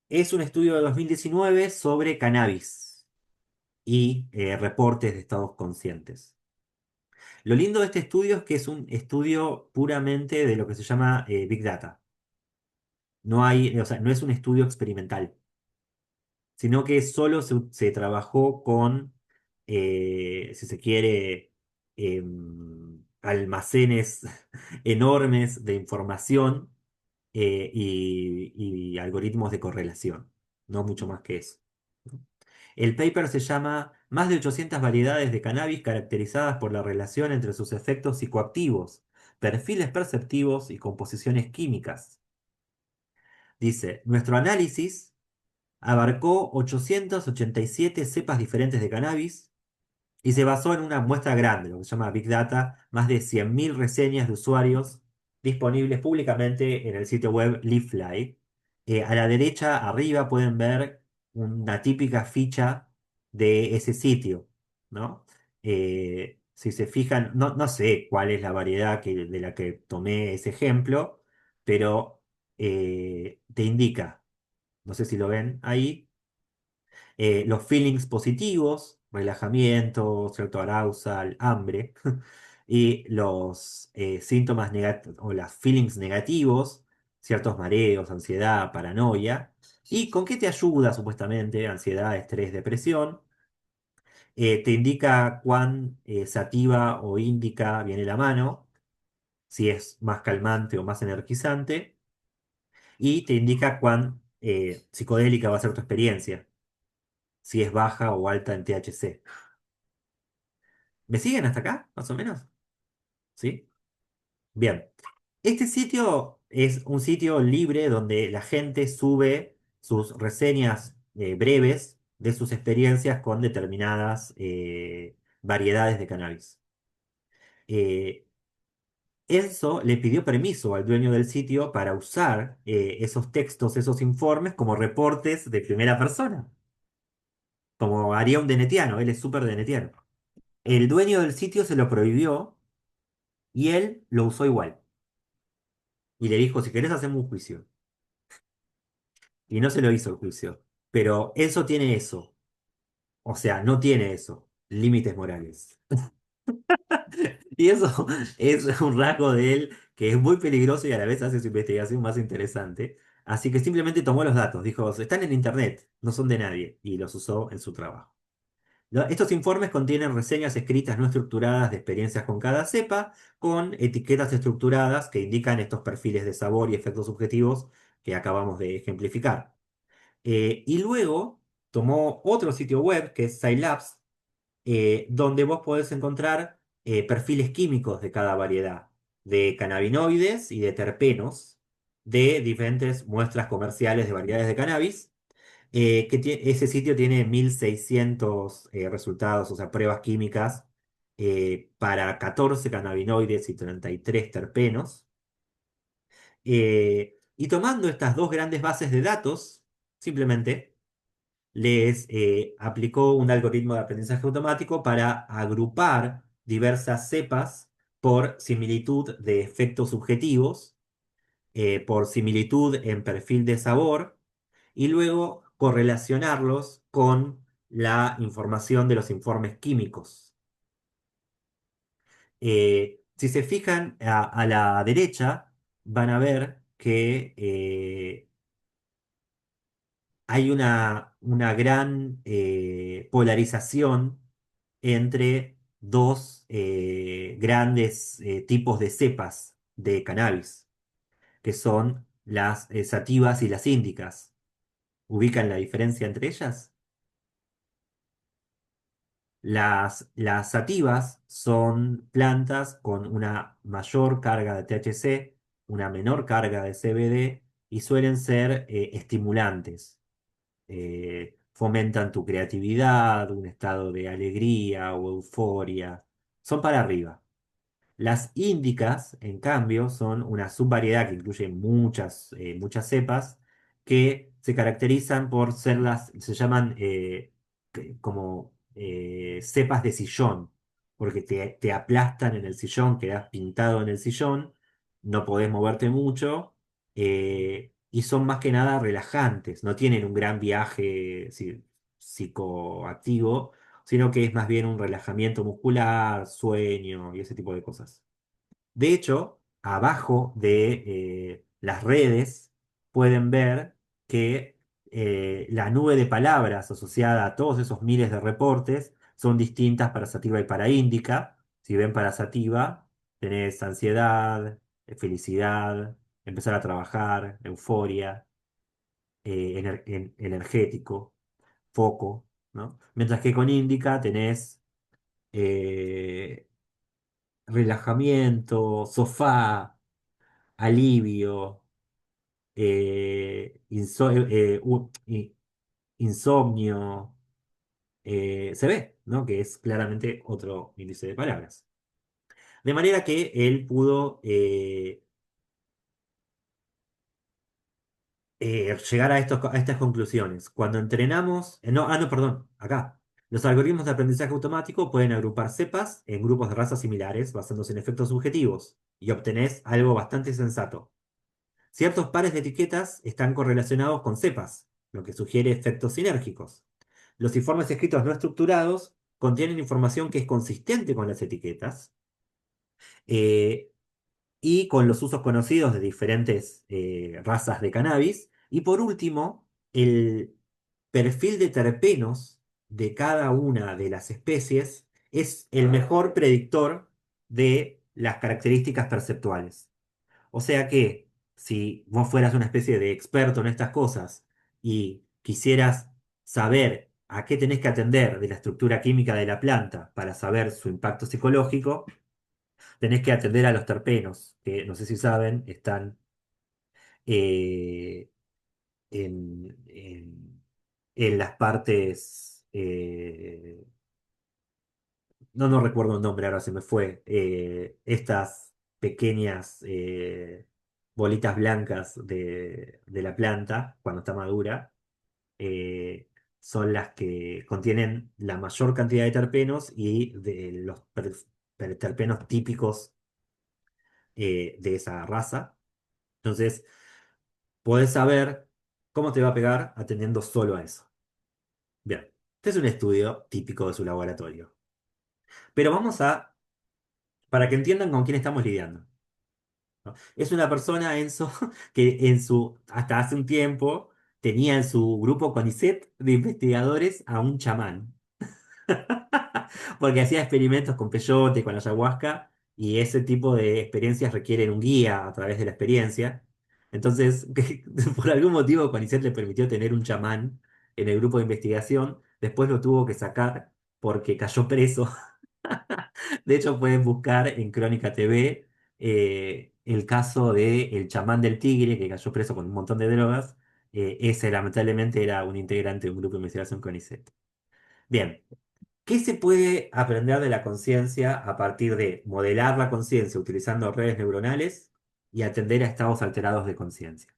es un estudio de 2019 sobre cannabis y reportes de estados conscientes. Lo lindo de este estudio es que es un estudio puramente de lo que se llama Big Data. No hay, o sea, no es un estudio experimental, sino que solo se trabajó con, si se quiere, almacenes enormes de información y algoritmos de correlación, no mucho más que eso. El paper se llama Más de 800 variedades de cannabis caracterizadas por la relación entre sus efectos psicoactivos, perfiles perceptivos y composiciones químicas. Dice, nuestro análisis abarcó 887 cepas diferentes de cannabis y se basó en una muestra grande, lo que se llama Big Data, más de 100.000 reseñas de usuarios disponibles públicamente en el sitio web Leafly. A la derecha, arriba, pueden ver una típica ficha de ese sitio, ¿no? Si se fijan, no sé cuál es la variedad de la que tomé ese ejemplo, pero te indica, no sé si lo ven ahí, los feelings positivos, relajamiento, cierto arousal, hambre, y los síntomas negativos o las feelings negativos, ciertos mareos, ansiedad, paranoia, y con qué te ayuda supuestamente, ansiedad, estrés, depresión. Te indica cuán sativa o índica viene la mano, si es más calmante o más energizante, y te indica cuán psicodélica va a ser tu experiencia, si es baja o alta en THC. ¿Me siguen hasta acá, más o menos? ¿Sí? Bien. Este sitio es un sitio libre donde la gente sube sus reseñas breves de sus experiencias con determinadas variedades de cannabis. Eh, Enzo le pidió permiso al dueño del sitio para usar esos textos, esos informes como reportes de primera persona, como haría un denetiano, él es súper denetiano. El dueño del sitio se lo prohibió y él lo usó igual. Y le dijo, si querés hacemos un juicio. Y no se lo hizo el juicio. Pero eso tiene eso. O sea, no tiene eso. Límites morales. Y eso es un rasgo de él que es muy peligroso y a la vez hace su investigación más interesante. Así que simplemente tomó los datos. Dijo, están en internet, no son de nadie. Y los usó en su trabajo. Estos informes contienen reseñas escritas no estructuradas de experiencias con cada cepa, con etiquetas estructuradas que indican estos perfiles de sabor y efectos subjetivos que acabamos de ejemplificar. Y luego tomó otro sitio web que es Scilabs, donde vos podés encontrar perfiles químicos de cada variedad, de cannabinoides y de terpenos, de diferentes muestras comerciales de variedades de cannabis ese sitio tiene 1.600 resultados, o sea, pruebas químicas para 14 cannabinoides y 33 terpenos. Y tomando estas dos grandes bases de datos, simplemente les aplicó un algoritmo de aprendizaje automático para agrupar diversas cepas por similitud de efectos subjetivos, por similitud en perfil de sabor y luego correlacionarlos con la información de los informes químicos. Si se fijan a la derecha, van a ver que hay una gran polarización entre dos grandes tipos de cepas de cannabis, que son las sativas y las índicas. ¿Ubican la diferencia entre ellas? Las sativas son plantas con una mayor carga de THC, una menor carga de CBD y suelen ser estimulantes. Fomentan tu creatividad, un estado de alegría o euforia. Son para arriba. Las índicas, en cambio, son una subvariedad que incluye muchas cepas que se caracterizan por ser se llaman como cepas de sillón porque te aplastan en el sillón, quedás pintado en el sillón, no podés moverte mucho, y son más que nada relajantes, no tienen un gran viaje psicoactivo, sino que es más bien un relajamiento muscular, sueño y ese tipo de cosas. De hecho, abajo de las redes pueden ver que la nube de palabras asociada a todos esos miles de reportes son distintas para sativa y para índica. Si ven para sativa, tenés ansiedad, felicidad, empezar a trabajar, euforia, energético, foco, ¿no? Mientras que con índica tenés eh, relajamiento, sofá, alivio, insomnio, se ve, ¿no? Que es claramente otro índice de palabras. De manera que él pudo llegar a estas conclusiones. Cuando entrenamos, no, perdón, acá. Los algoritmos de aprendizaje automático pueden agrupar cepas en grupos de razas similares basándose en efectos subjetivos y obtenés algo bastante sensato. Ciertos pares de etiquetas están correlacionados con cepas, lo que sugiere efectos sinérgicos. Los informes escritos no estructurados contienen información que es consistente con las etiquetas eh, y con los usos conocidos de diferentes razas de cannabis. Y por último, el perfil de terpenos de cada una de las especies es el mejor predictor de las características perceptuales. O sea que si vos fueras una especie de experto en estas cosas y quisieras saber a qué tenés que atender de la estructura química de la planta para saber su impacto psicológico, tenés que atender a los terpenos, que no sé si saben, están eh, en las partes, no recuerdo el nombre, ahora se me fue, estas pequeñas bolitas blancas de la planta cuando está madura, eh, son las que contienen la mayor cantidad de terpenos y de los terpenos típicos de esa raza. Entonces, podés saber cómo te va a pegar atendiendo solo a eso. Bien, este es un estudio típico de su laboratorio. Pero para que entiendan con quién estamos lidiando, ¿no? Es una persona, Enzo, que hasta hace un tiempo tenía en su grupo CONICET de investigadores a un chamán. Porque hacía experimentos con peyote, con ayahuasca, y ese tipo de experiencias requieren un guía a través de la experiencia. Entonces, por algún motivo, CONICET le permitió tener un chamán en el grupo de investigación. Después lo tuvo que sacar porque cayó preso. De hecho, pueden buscar en Crónica TV el caso de el chamán del tigre que cayó preso con un montón de drogas. Ese lamentablemente era un integrante de un grupo de investigación CONICET. Bien. ¿Qué se puede aprender de la conciencia a partir de modelar la conciencia utilizando redes neuronales y atender a estados alterados de conciencia?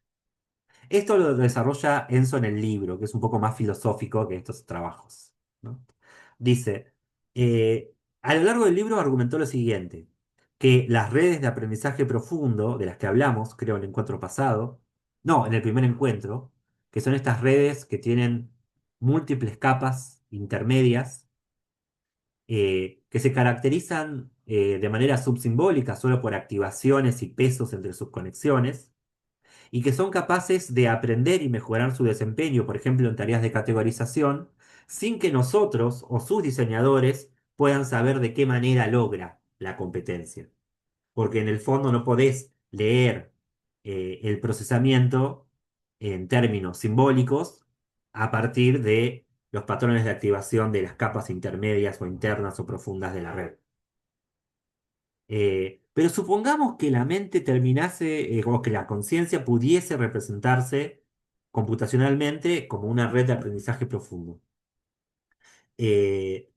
Esto lo desarrolla Enzo en el libro, que es un poco más filosófico que estos trabajos, ¿no? Dice, a lo largo del libro argumentó lo siguiente, que las redes de aprendizaje profundo, de las que hablamos, creo, en el encuentro pasado, no, en el primer encuentro, que son estas redes que tienen múltiples capas intermedias, que se caracterizan de manera subsimbólica solo por activaciones y pesos entre sus conexiones, y que son capaces de aprender y mejorar su desempeño, por ejemplo, en tareas de categorización, sin que nosotros o sus diseñadores puedan saber de qué manera logra la competencia. Porque en el fondo no podés leer el procesamiento en términos simbólicos a partir de los patrones de activación de las capas intermedias o internas o profundas de la red. Pero supongamos que la mente terminase, o que la conciencia pudiese representarse computacionalmente como una red de aprendizaje profundo. Eh,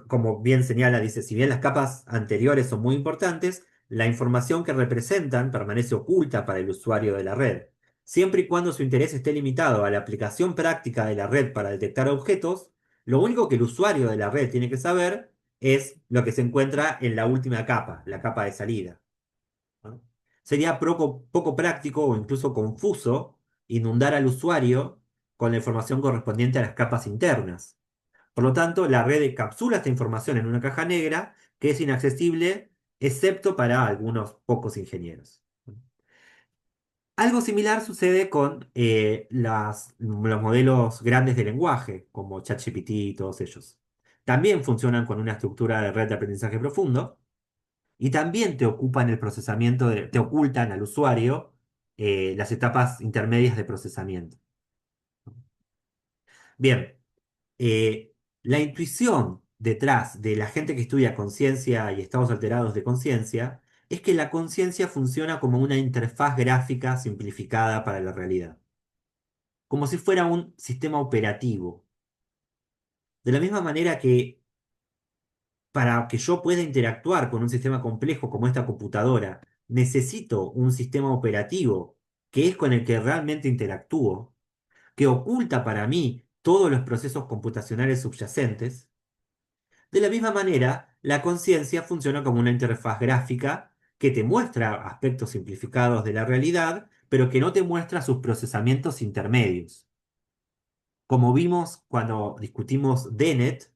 Como bien señala, dice, si bien las capas anteriores son muy importantes, la información que representan permanece oculta para el usuario de la red. Siempre y cuando su interés esté limitado a la aplicación práctica de la red para detectar objetos, lo único que el usuario de la red tiene que saber es lo que se encuentra en la última capa, la capa de salida, ¿no? Sería poco práctico o incluso confuso inundar al usuario con la información correspondiente a las capas internas. Por lo tanto, la red encapsula esta información en una caja negra que es inaccesible excepto para algunos pocos ingenieros. Algo similar sucede con los modelos grandes de lenguaje, como ChatGPT y todos ellos. También funcionan con una estructura de red de aprendizaje profundo y también te ocupan el procesamiento, te ocultan al usuario las etapas intermedias de procesamiento. Bien, la intuición detrás de la gente que estudia conciencia y estados alterados de conciencia es que la conciencia funciona como una interfaz gráfica simplificada para la realidad, como si fuera un sistema operativo. De la misma manera que para que yo pueda interactuar con un sistema complejo como esta computadora, necesito un sistema operativo que es con el que realmente interactúo, que oculta para mí todos los procesos computacionales subyacentes. De la misma manera, la conciencia funciona como una interfaz gráfica que te muestra aspectos simplificados de la realidad, pero que no te muestra sus procesamientos intermedios. Como vimos cuando discutimos Dennett,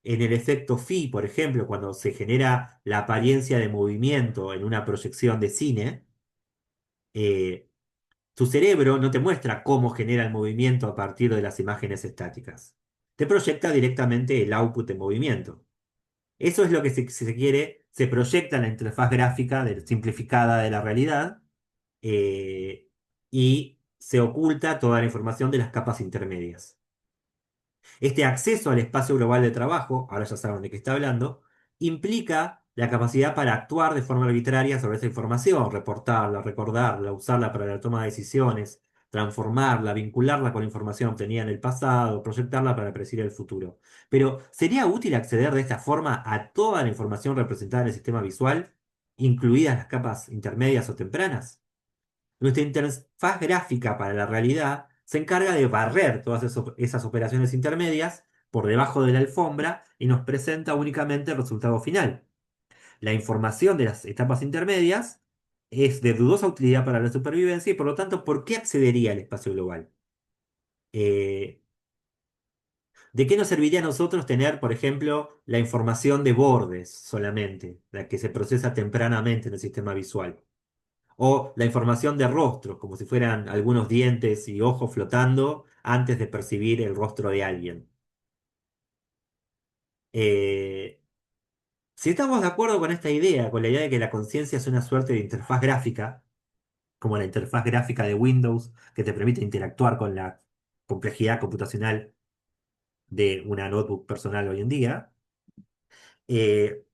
en el efecto Phi, por ejemplo, cuando se genera la apariencia de movimiento en una proyección de cine, eh, tu cerebro no te muestra cómo genera el movimiento a partir de las imágenes estáticas. Te proyecta directamente el output de movimiento. Eso es lo que si se quiere, se proyecta en la interfaz gráfica simplificada de la realidad, eh, y se oculta toda la información de las capas intermedias. Este acceso al espacio global de trabajo, ahora ya saben de qué está hablando, implica la capacidad para actuar de forma arbitraria sobre esa información, reportarla, recordarla, usarla para la toma de decisiones, transformarla, vincularla con la información obtenida en el pasado, proyectarla para predecir el futuro. Pero, ¿sería útil acceder de esta forma a toda la información representada en el sistema visual, incluidas las capas intermedias o tempranas? Nuestra interfaz gráfica para la realidad se encarga de barrer todas esas operaciones intermedias por debajo de la alfombra y nos presenta únicamente el resultado final. La información de las etapas intermedias es de dudosa utilidad para la supervivencia y por lo tanto, ¿por qué accedería al espacio global? Eh, ¿De qué nos serviría a nosotros tener, por ejemplo, la información de bordes solamente, la que se procesa tempranamente en el sistema visual? O la información de rostros, como si fueran algunos dientes y ojos flotando antes de percibir el rostro de alguien. Eh, si estamos de acuerdo con esta idea, con la idea de que la conciencia es una suerte de interfaz gráfica, como la interfaz gráfica de Windows, que te permite interactuar con la complejidad computacional de una notebook personal hoy en día, eh,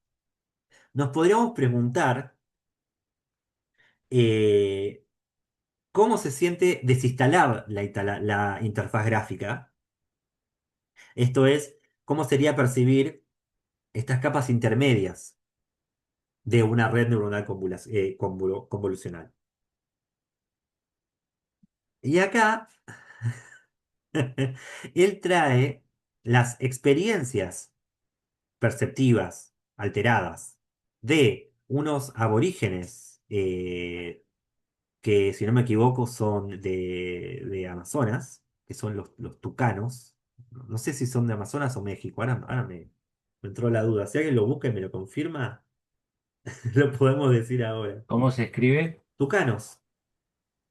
nos podríamos preguntar eh, cómo se siente desinstalar la interfaz gráfica. Esto es, cómo sería percibir estas capas intermedias de una red neuronal convolucional. Y acá él trae las experiencias perceptivas alteradas de unos aborígenes que, si no me equivoco, son de Amazonas, que son los tucanos. No sé si son de Amazonas o México, ahora me entró la duda. Si alguien lo busca y me lo confirma, lo podemos decir ahora. ¿Cómo se escribe? Tucanos,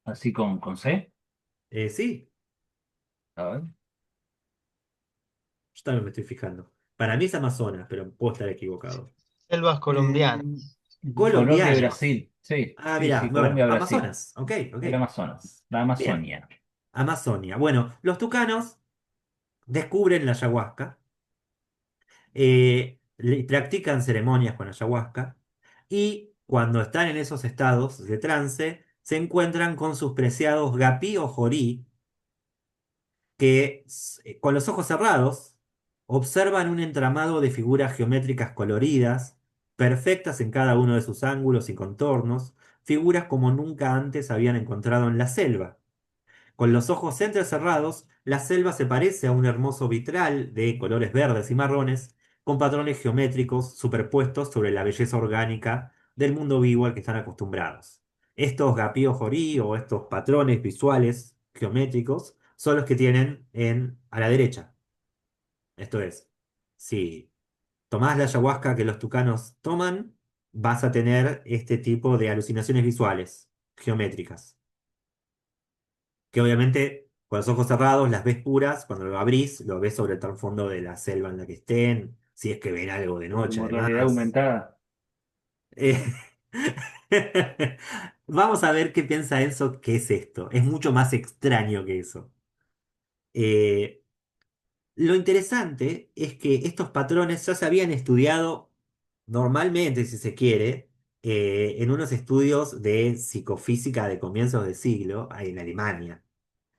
Así con C. sí, A ver. yo también me estoy fijando. Para mí es Amazonas, pero puedo estar equivocado. Selvas colombianas. Eh, Colombia y Colombianos. Brasil. Sí, Ah, sí, mirá, sí, bueno, Colombia, Brasil. Amazonas, ok, ok. El Amazonas. La Bien, Amazonia. Amazonia. Bueno, los tucanos descubren la ayahuasca, practican ceremonias con ayahuasca y cuando están en esos estados de trance, se encuentran con sus preciados gapí o jorí que con los ojos cerrados observan un entramado de figuras geométricas coloridas, perfectas en cada uno de sus ángulos y contornos, figuras como nunca antes habían encontrado en la selva. Con los ojos entrecerrados, la selva se parece a un hermoso vitral de colores verdes y marrones con patrones geométricos superpuestos sobre la belleza orgánica del mundo vivo al que están acostumbrados. Estos Gapio-Jorí o estos patrones visuales geométricos son los que tienen a la derecha. Esto es, si tomás la ayahuasca que los tucanos toman, vas a tener este tipo de alucinaciones visuales geométricas, que obviamente con los ojos cerrados las ves puras, cuando lo abrís lo ves sobre el trasfondo de la selva en la que estén, si es que ven algo de noche Como realidad además. aumentada. Eh, Vamos a ver qué piensa Enzo qué es esto. Es mucho más extraño que eso. Eh, lo interesante es que estos patrones ya se habían estudiado normalmente, si se quiere, en unos estudios de psicofísica de comienzos de siglo en Alemania.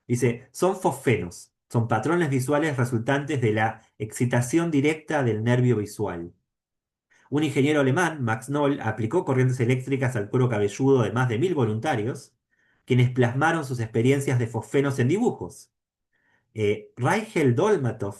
Dice, son fosfenos, son patrones visuales resultantes de la excitación directa del nervio visual. Un ingeniero alemán, Max Noll, aplicó corrientes eléctricas al cuero cabelludo de más de 1000 voluntarios, quienes plasmaron sus experiencias de fosfenos en dibujos. Rigel Dolmatov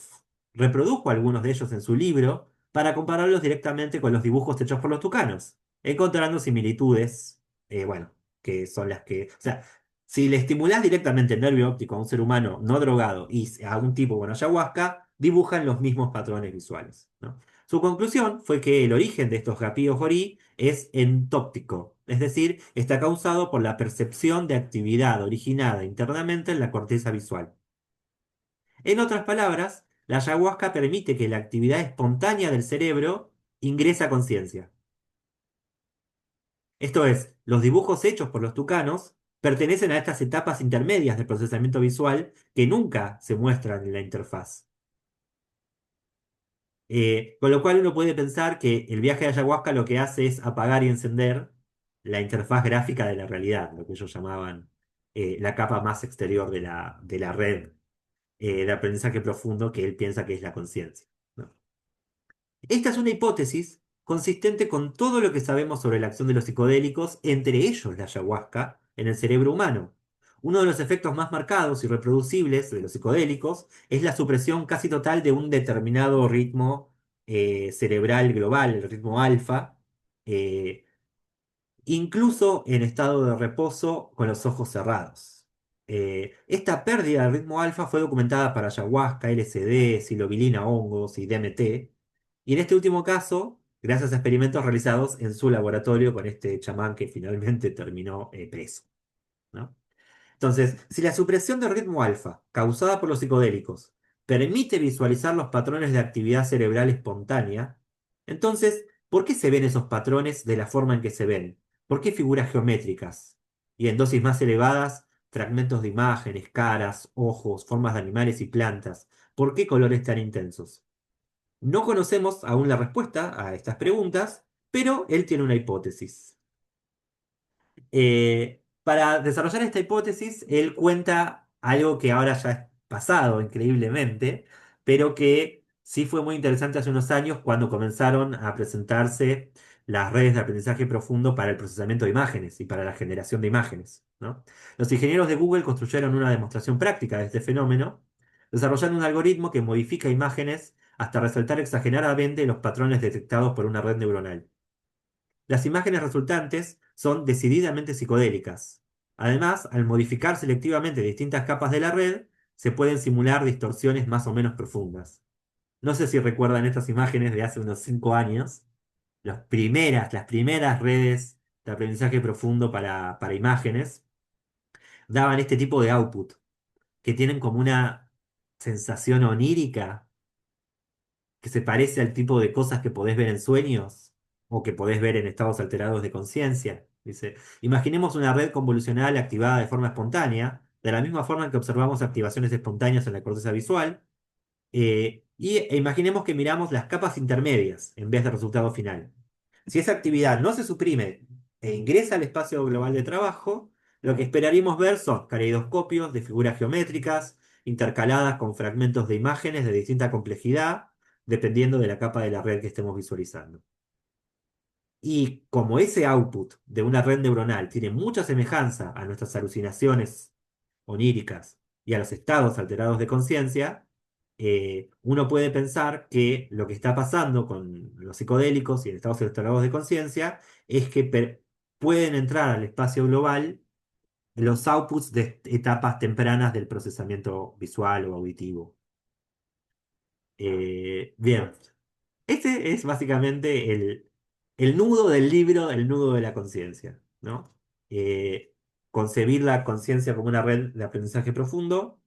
reprodujo algunos de ellos en su libro para compararlos directamente con los dibujos hechos por los tucanos, encontrando similitudes, bueno, que son las que... O sea, si le estimulás directamente el nervio óptico a un ser humano no drogado y a un tipo con ayahuasca, dibujan los mismos patrones visuales, ¿no? Su conclusión fue que el origen de estos gapíos jorí es entóptico, es decir, está causado por la percepción de actividad originada internamente en la corteza visual. En otras palabras, la ayahuasca permite que la actividad espontánea del cerebro ingrese a conciencia. Esto es, los dibujos hechos por los tucanos pertenecen a estas etapas intermedias del procesamiento visual que nunca se muestran en la interfaz. Con lo cual uno puede pensar que el viaje de ayahuasca lo que hace es apagar y encender la interfaz gráfica de la realidad, lo que ellos llamaban la capa más exterior de la red de aprendizaje profundo que él piensa que es la conciencia, ¿no? Esta es una hipótesis consistente con todo lo que sabemos sobre la acción de los psicodélicos, entre ellos la ayahuasca, en el cerebro humano. Uno de los efectos más marcados y reproducibles de los psicodélicos es la supresión casi total de un determinado ritmo cerebral global, el ritmo alfa, eh, incluso en estado de reposo con los ojos cerrados. Esta pérdida del ritmo alfa fue documentada para ayahuasca, LSD, psilocibina, hongos y DMT, y en este último caso, gracias a experimentos realizados en su laboratorio con este chamán que finalmente terminó preso, ¿no? Entonces, si la supresión del ritmo alfa, causada por los psicodélicos, permite visualizar los patrones de actividad cerebral espontánea, entonces, ¿por qué se ven esos patrones de la forma en que se ven? ¿Por qué figuras geométricas? Y en dosis más elevadas, fragmentos de imágenes, caras, ojos, formas de animales y plantas. ¿Por qué colores tan intensos? No conocemos aún la respuesta a estas preguntas, pero él tiene una hipótesis. Para desarrollar esta hipótesis, él cuenta algo que ahora ya es pasado increíblemente, pero que sí fue muy interesante hace unos años cuando comenzaron a presentarse las redes de aprendizaje profundo para el procesamiento de imágenes y para la generación de imágenes, ¿no? Los ingenieros de Google construyeron una demostración práctica de este fenómeno, desarrollando un algoritmo que modifica imágenes hasta resaltar exageradamente los patrones detectados por una red neuronal. Las imágenes resultantes son decididamente psicodélicas. Además, al modificar selectivamente distintas capas de la red, se pueden simular distorsiones más o menos profundas. No sé si recuerdan estas imágenes de hace unos 5 años, las primeras redes de aprendizaje profundo para imágenes daban este tipo de output, que tienen como una sensación onírica que se parece al tipo de cosas que podés ver en sueños o que podés ver en estados alterados de conciencia. Dice, imaginemos una red convolucional activada de forma espontánea, de la misma forma que observamos activaciones espontáneas en la corteza visual, e imaginemos que miramos las capas intermedias en vez del resultado final. Si esa actividad no se suprime e ingresa al espacio global de trabajo, lo que esperaríamos ver son caleidoscopios de figuras geométricas intercaladas con fragmentos de imágenes de distinta complejidad, dependiendo de la capa de la red que estemos visualizando. Y como ese output de una red neuronal tiene mucha semejanza a nuestras alucinaciones oníricas y a los estados alterados de conciencia, uno puede pensar que lo que está pasando con los psicodélicos y en estados alterados de conciencia es que pueden entrar al espacio global los outputs de etapas tempranas del procesamiento visual o auditivo. Bien, este es básicamente el nudo del libro, el nudo de la conciencia, ¿no? Eh, concebir la conciencia como una red de aprendizaje profundo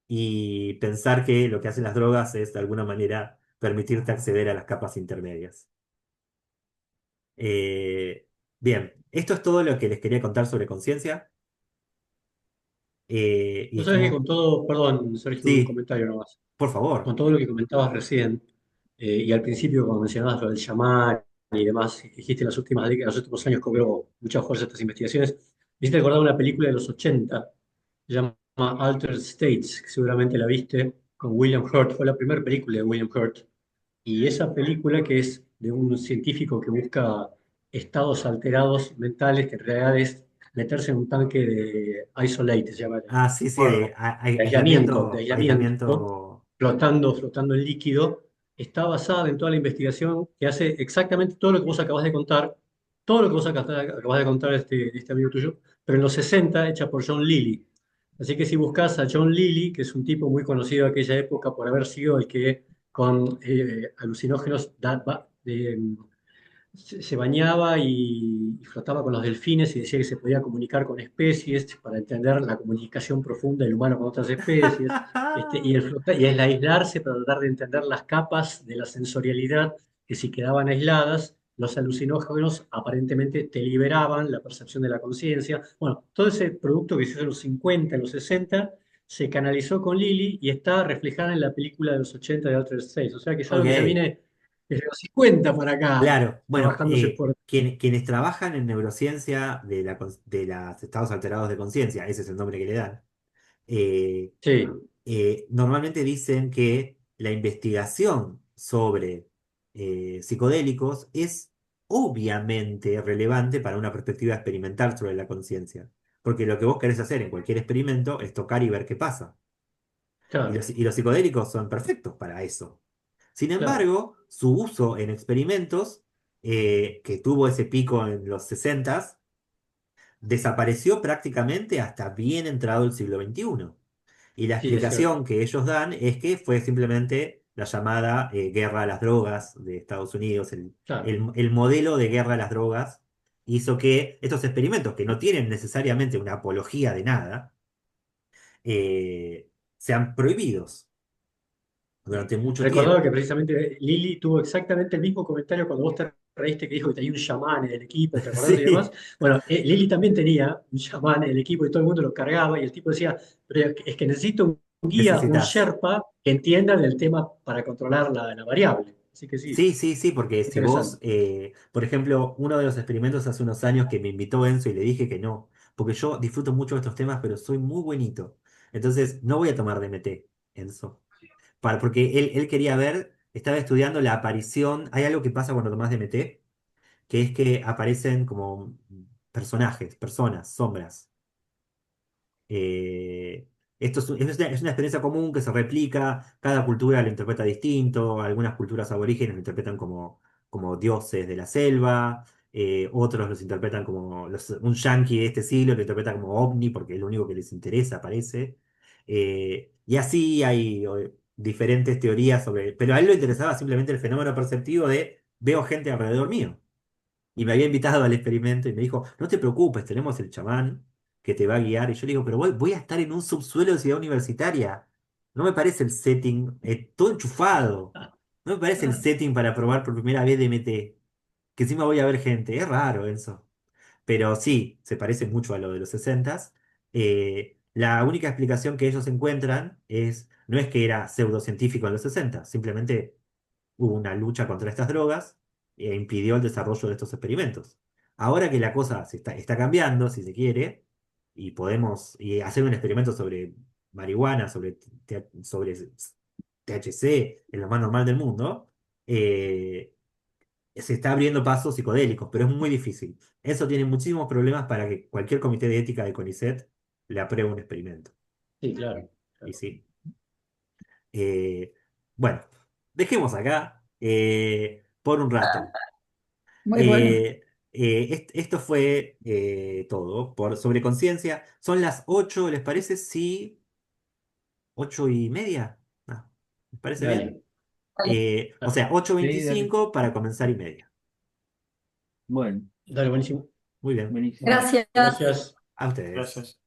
y pensar que lo que hacen las drogas es de alguna manera permitirte acceder a las capas intermedias. Eh, bien, esto es todo lo que les quería contar sobre conciencia. Y Vos sabés que estamos... con todo, perdón, Sergio, un Sí, comentario nomás. por Con favor. todo lo que comentabas recién, y al principio cuando mencionabas lo del chamán y demás, dijiste en las últimas décadas, en los últimos años cobró mucha fuerza estas investigaciones, me hiciste recordar una película de los 80, se llama Altered States, que seguramente la viste, con William Hurt, fue la primera película de William Hurt, y esa película que es de un científico que busca estados alterados mentales, que en realidad es meterse en un tanque de isolate, se llama, Ah, sí, sí, bueno, de aislamiento, aislamiento, aislamiento. flotando en líquido, está basada en toda la investigación que hace exactamente todo lo que vos acabas de contar, todo lo que vos acabas de contar de este amigo tuyo, pero en los 60 hecha por John Lilly. Así que si buscas a John Lilly, que es un tipo muy conocido de aquella época por haber sido el que con alucinógenos se bañaba y flotaba con los delfines y decía que se podía comunicar con especies para entender la comunicación profunda del humano con otras especies, y el aislarse para tratar de entender las capas de la sensorialidad que si quedaban aisladas, los alucinógenos aparentemente te liberaban la percepción de la conciencia. Bueno, todo ese producto que se hizo en los 50, en los 60, se canalizó con Lilly y está reflejada en la película de los 80 de Altered States. O sea que es algo que ya Ok. viene desde los 50 para acá Claro, bueno, trabajándose por... quienes trabajan en neurociencia de los estados alterados de conciencia, ese es el nombre que le dan, eh, Sí, normalmente dicen que la investigación sobre psicodélicos es obviamente relevante para una perspectiva experimental sobre la conciencia, porque lo que vos querés hacer en cualquier experimento es tocar y ver qué pasa. claro, Y los psicodélicos son perfectos para eso. Sin claro. embargo, su uso en experimentos, que tuvo ese pico en los 60, desapareció prácticamente hasta bien entrado el siglo XXI. Y la Sí, es cierto. explicación que ellos dan es que fue simplemente la llamada guerra a las drogas de Estados Unidos, Claro. el modelo de guerra a las drogas hizo que estos experimentos, que no tienen necesariamente una apología de nada, sean prohibidos durante mucho Recordaba que tiempo. precisamente Lili tuvo exactamente el mismo comentario cuando vos te reíste que dijo que tenía un chamán en el equipo, ¿te acordás y demás? Sí, Bueno, Lili también tenía un chamán en el equipo y todo el mundo lo cargaba y el tipo decía, pero es que necesito un guía, un necesitas. Sherpa que entienda del tema para controlar la variable. Así que sí, Sí, sí, sí, porque si vos, interesante. por ejemplo, uno de los experimentos hace unos años que me invitó Enzo y le dije que no, porque yo disfruto mucho de estos temas, pero soy muy buenito. Entonces, no voy a tomar DMT, Enzo. Porque él quería ver, estaba estudiando la aparición, hay algo que pasa cuando tomás DMT, que es que aparecen como personajes, personas, sombras. Eh, esto es una experiencia común que se replica, cada cultura lo interpreta distinto, algunas culturas aborígenes lo interpretan como dioses de la selva, otros los interpretan como un yanqui de este siglo lo interpreta como ovni porque es lo único que les interesa, parece. Y así hay diferentes teorías sobre, pero a él lo interesaba simplemente el fenómeno perceptivo de veo gente alrededor mío. Y me había invitado al experimento y me dijo, no te preocupes, tenemos el chamán que te va a guiar. Y yo le digo, pero voy a estar en un subsuelo de ciudad universitaria. No me parece el setting, todo enchufado. No me parece el setting para probar por primera vez DMT. Que encima voy a ver gente. Es raro eso. Pero sí, se parece mucho a lo de los 60. La única explicación que ellos encuentran no es que era pseudocientífico en los 60, simplemente hubo una lucha contra estas drogas e impidió el desarrollo de estos experimentos. Ahora que la cosa está cambiando, si se quiere, y podemos hacer un experimento sobre marihuana, sobre THC, en lo más normal del mundo, eh, se está abriendo pasos psicodélicos, pero es muy difícil. Eso tiene muchísimos problemas para que cualquier comité de ética de CONICET le apruebe un experimento. Sí, claro, Y claro. sí. Eh, bueno, dejemos acá por un rato. Muy bueno. Esto fue todo sobre conciencia. Son las 8, ¿les parece? Sí, 8:30. Ah, ¿les parece bien? Dale. O sea, ocho Sí, dale. veinticinco para comenzar y media. Bueno, Dale, buenísimo. Muy bien. buenísimo. Bueno, Gracias. Gracias. a ustedes. Gracias.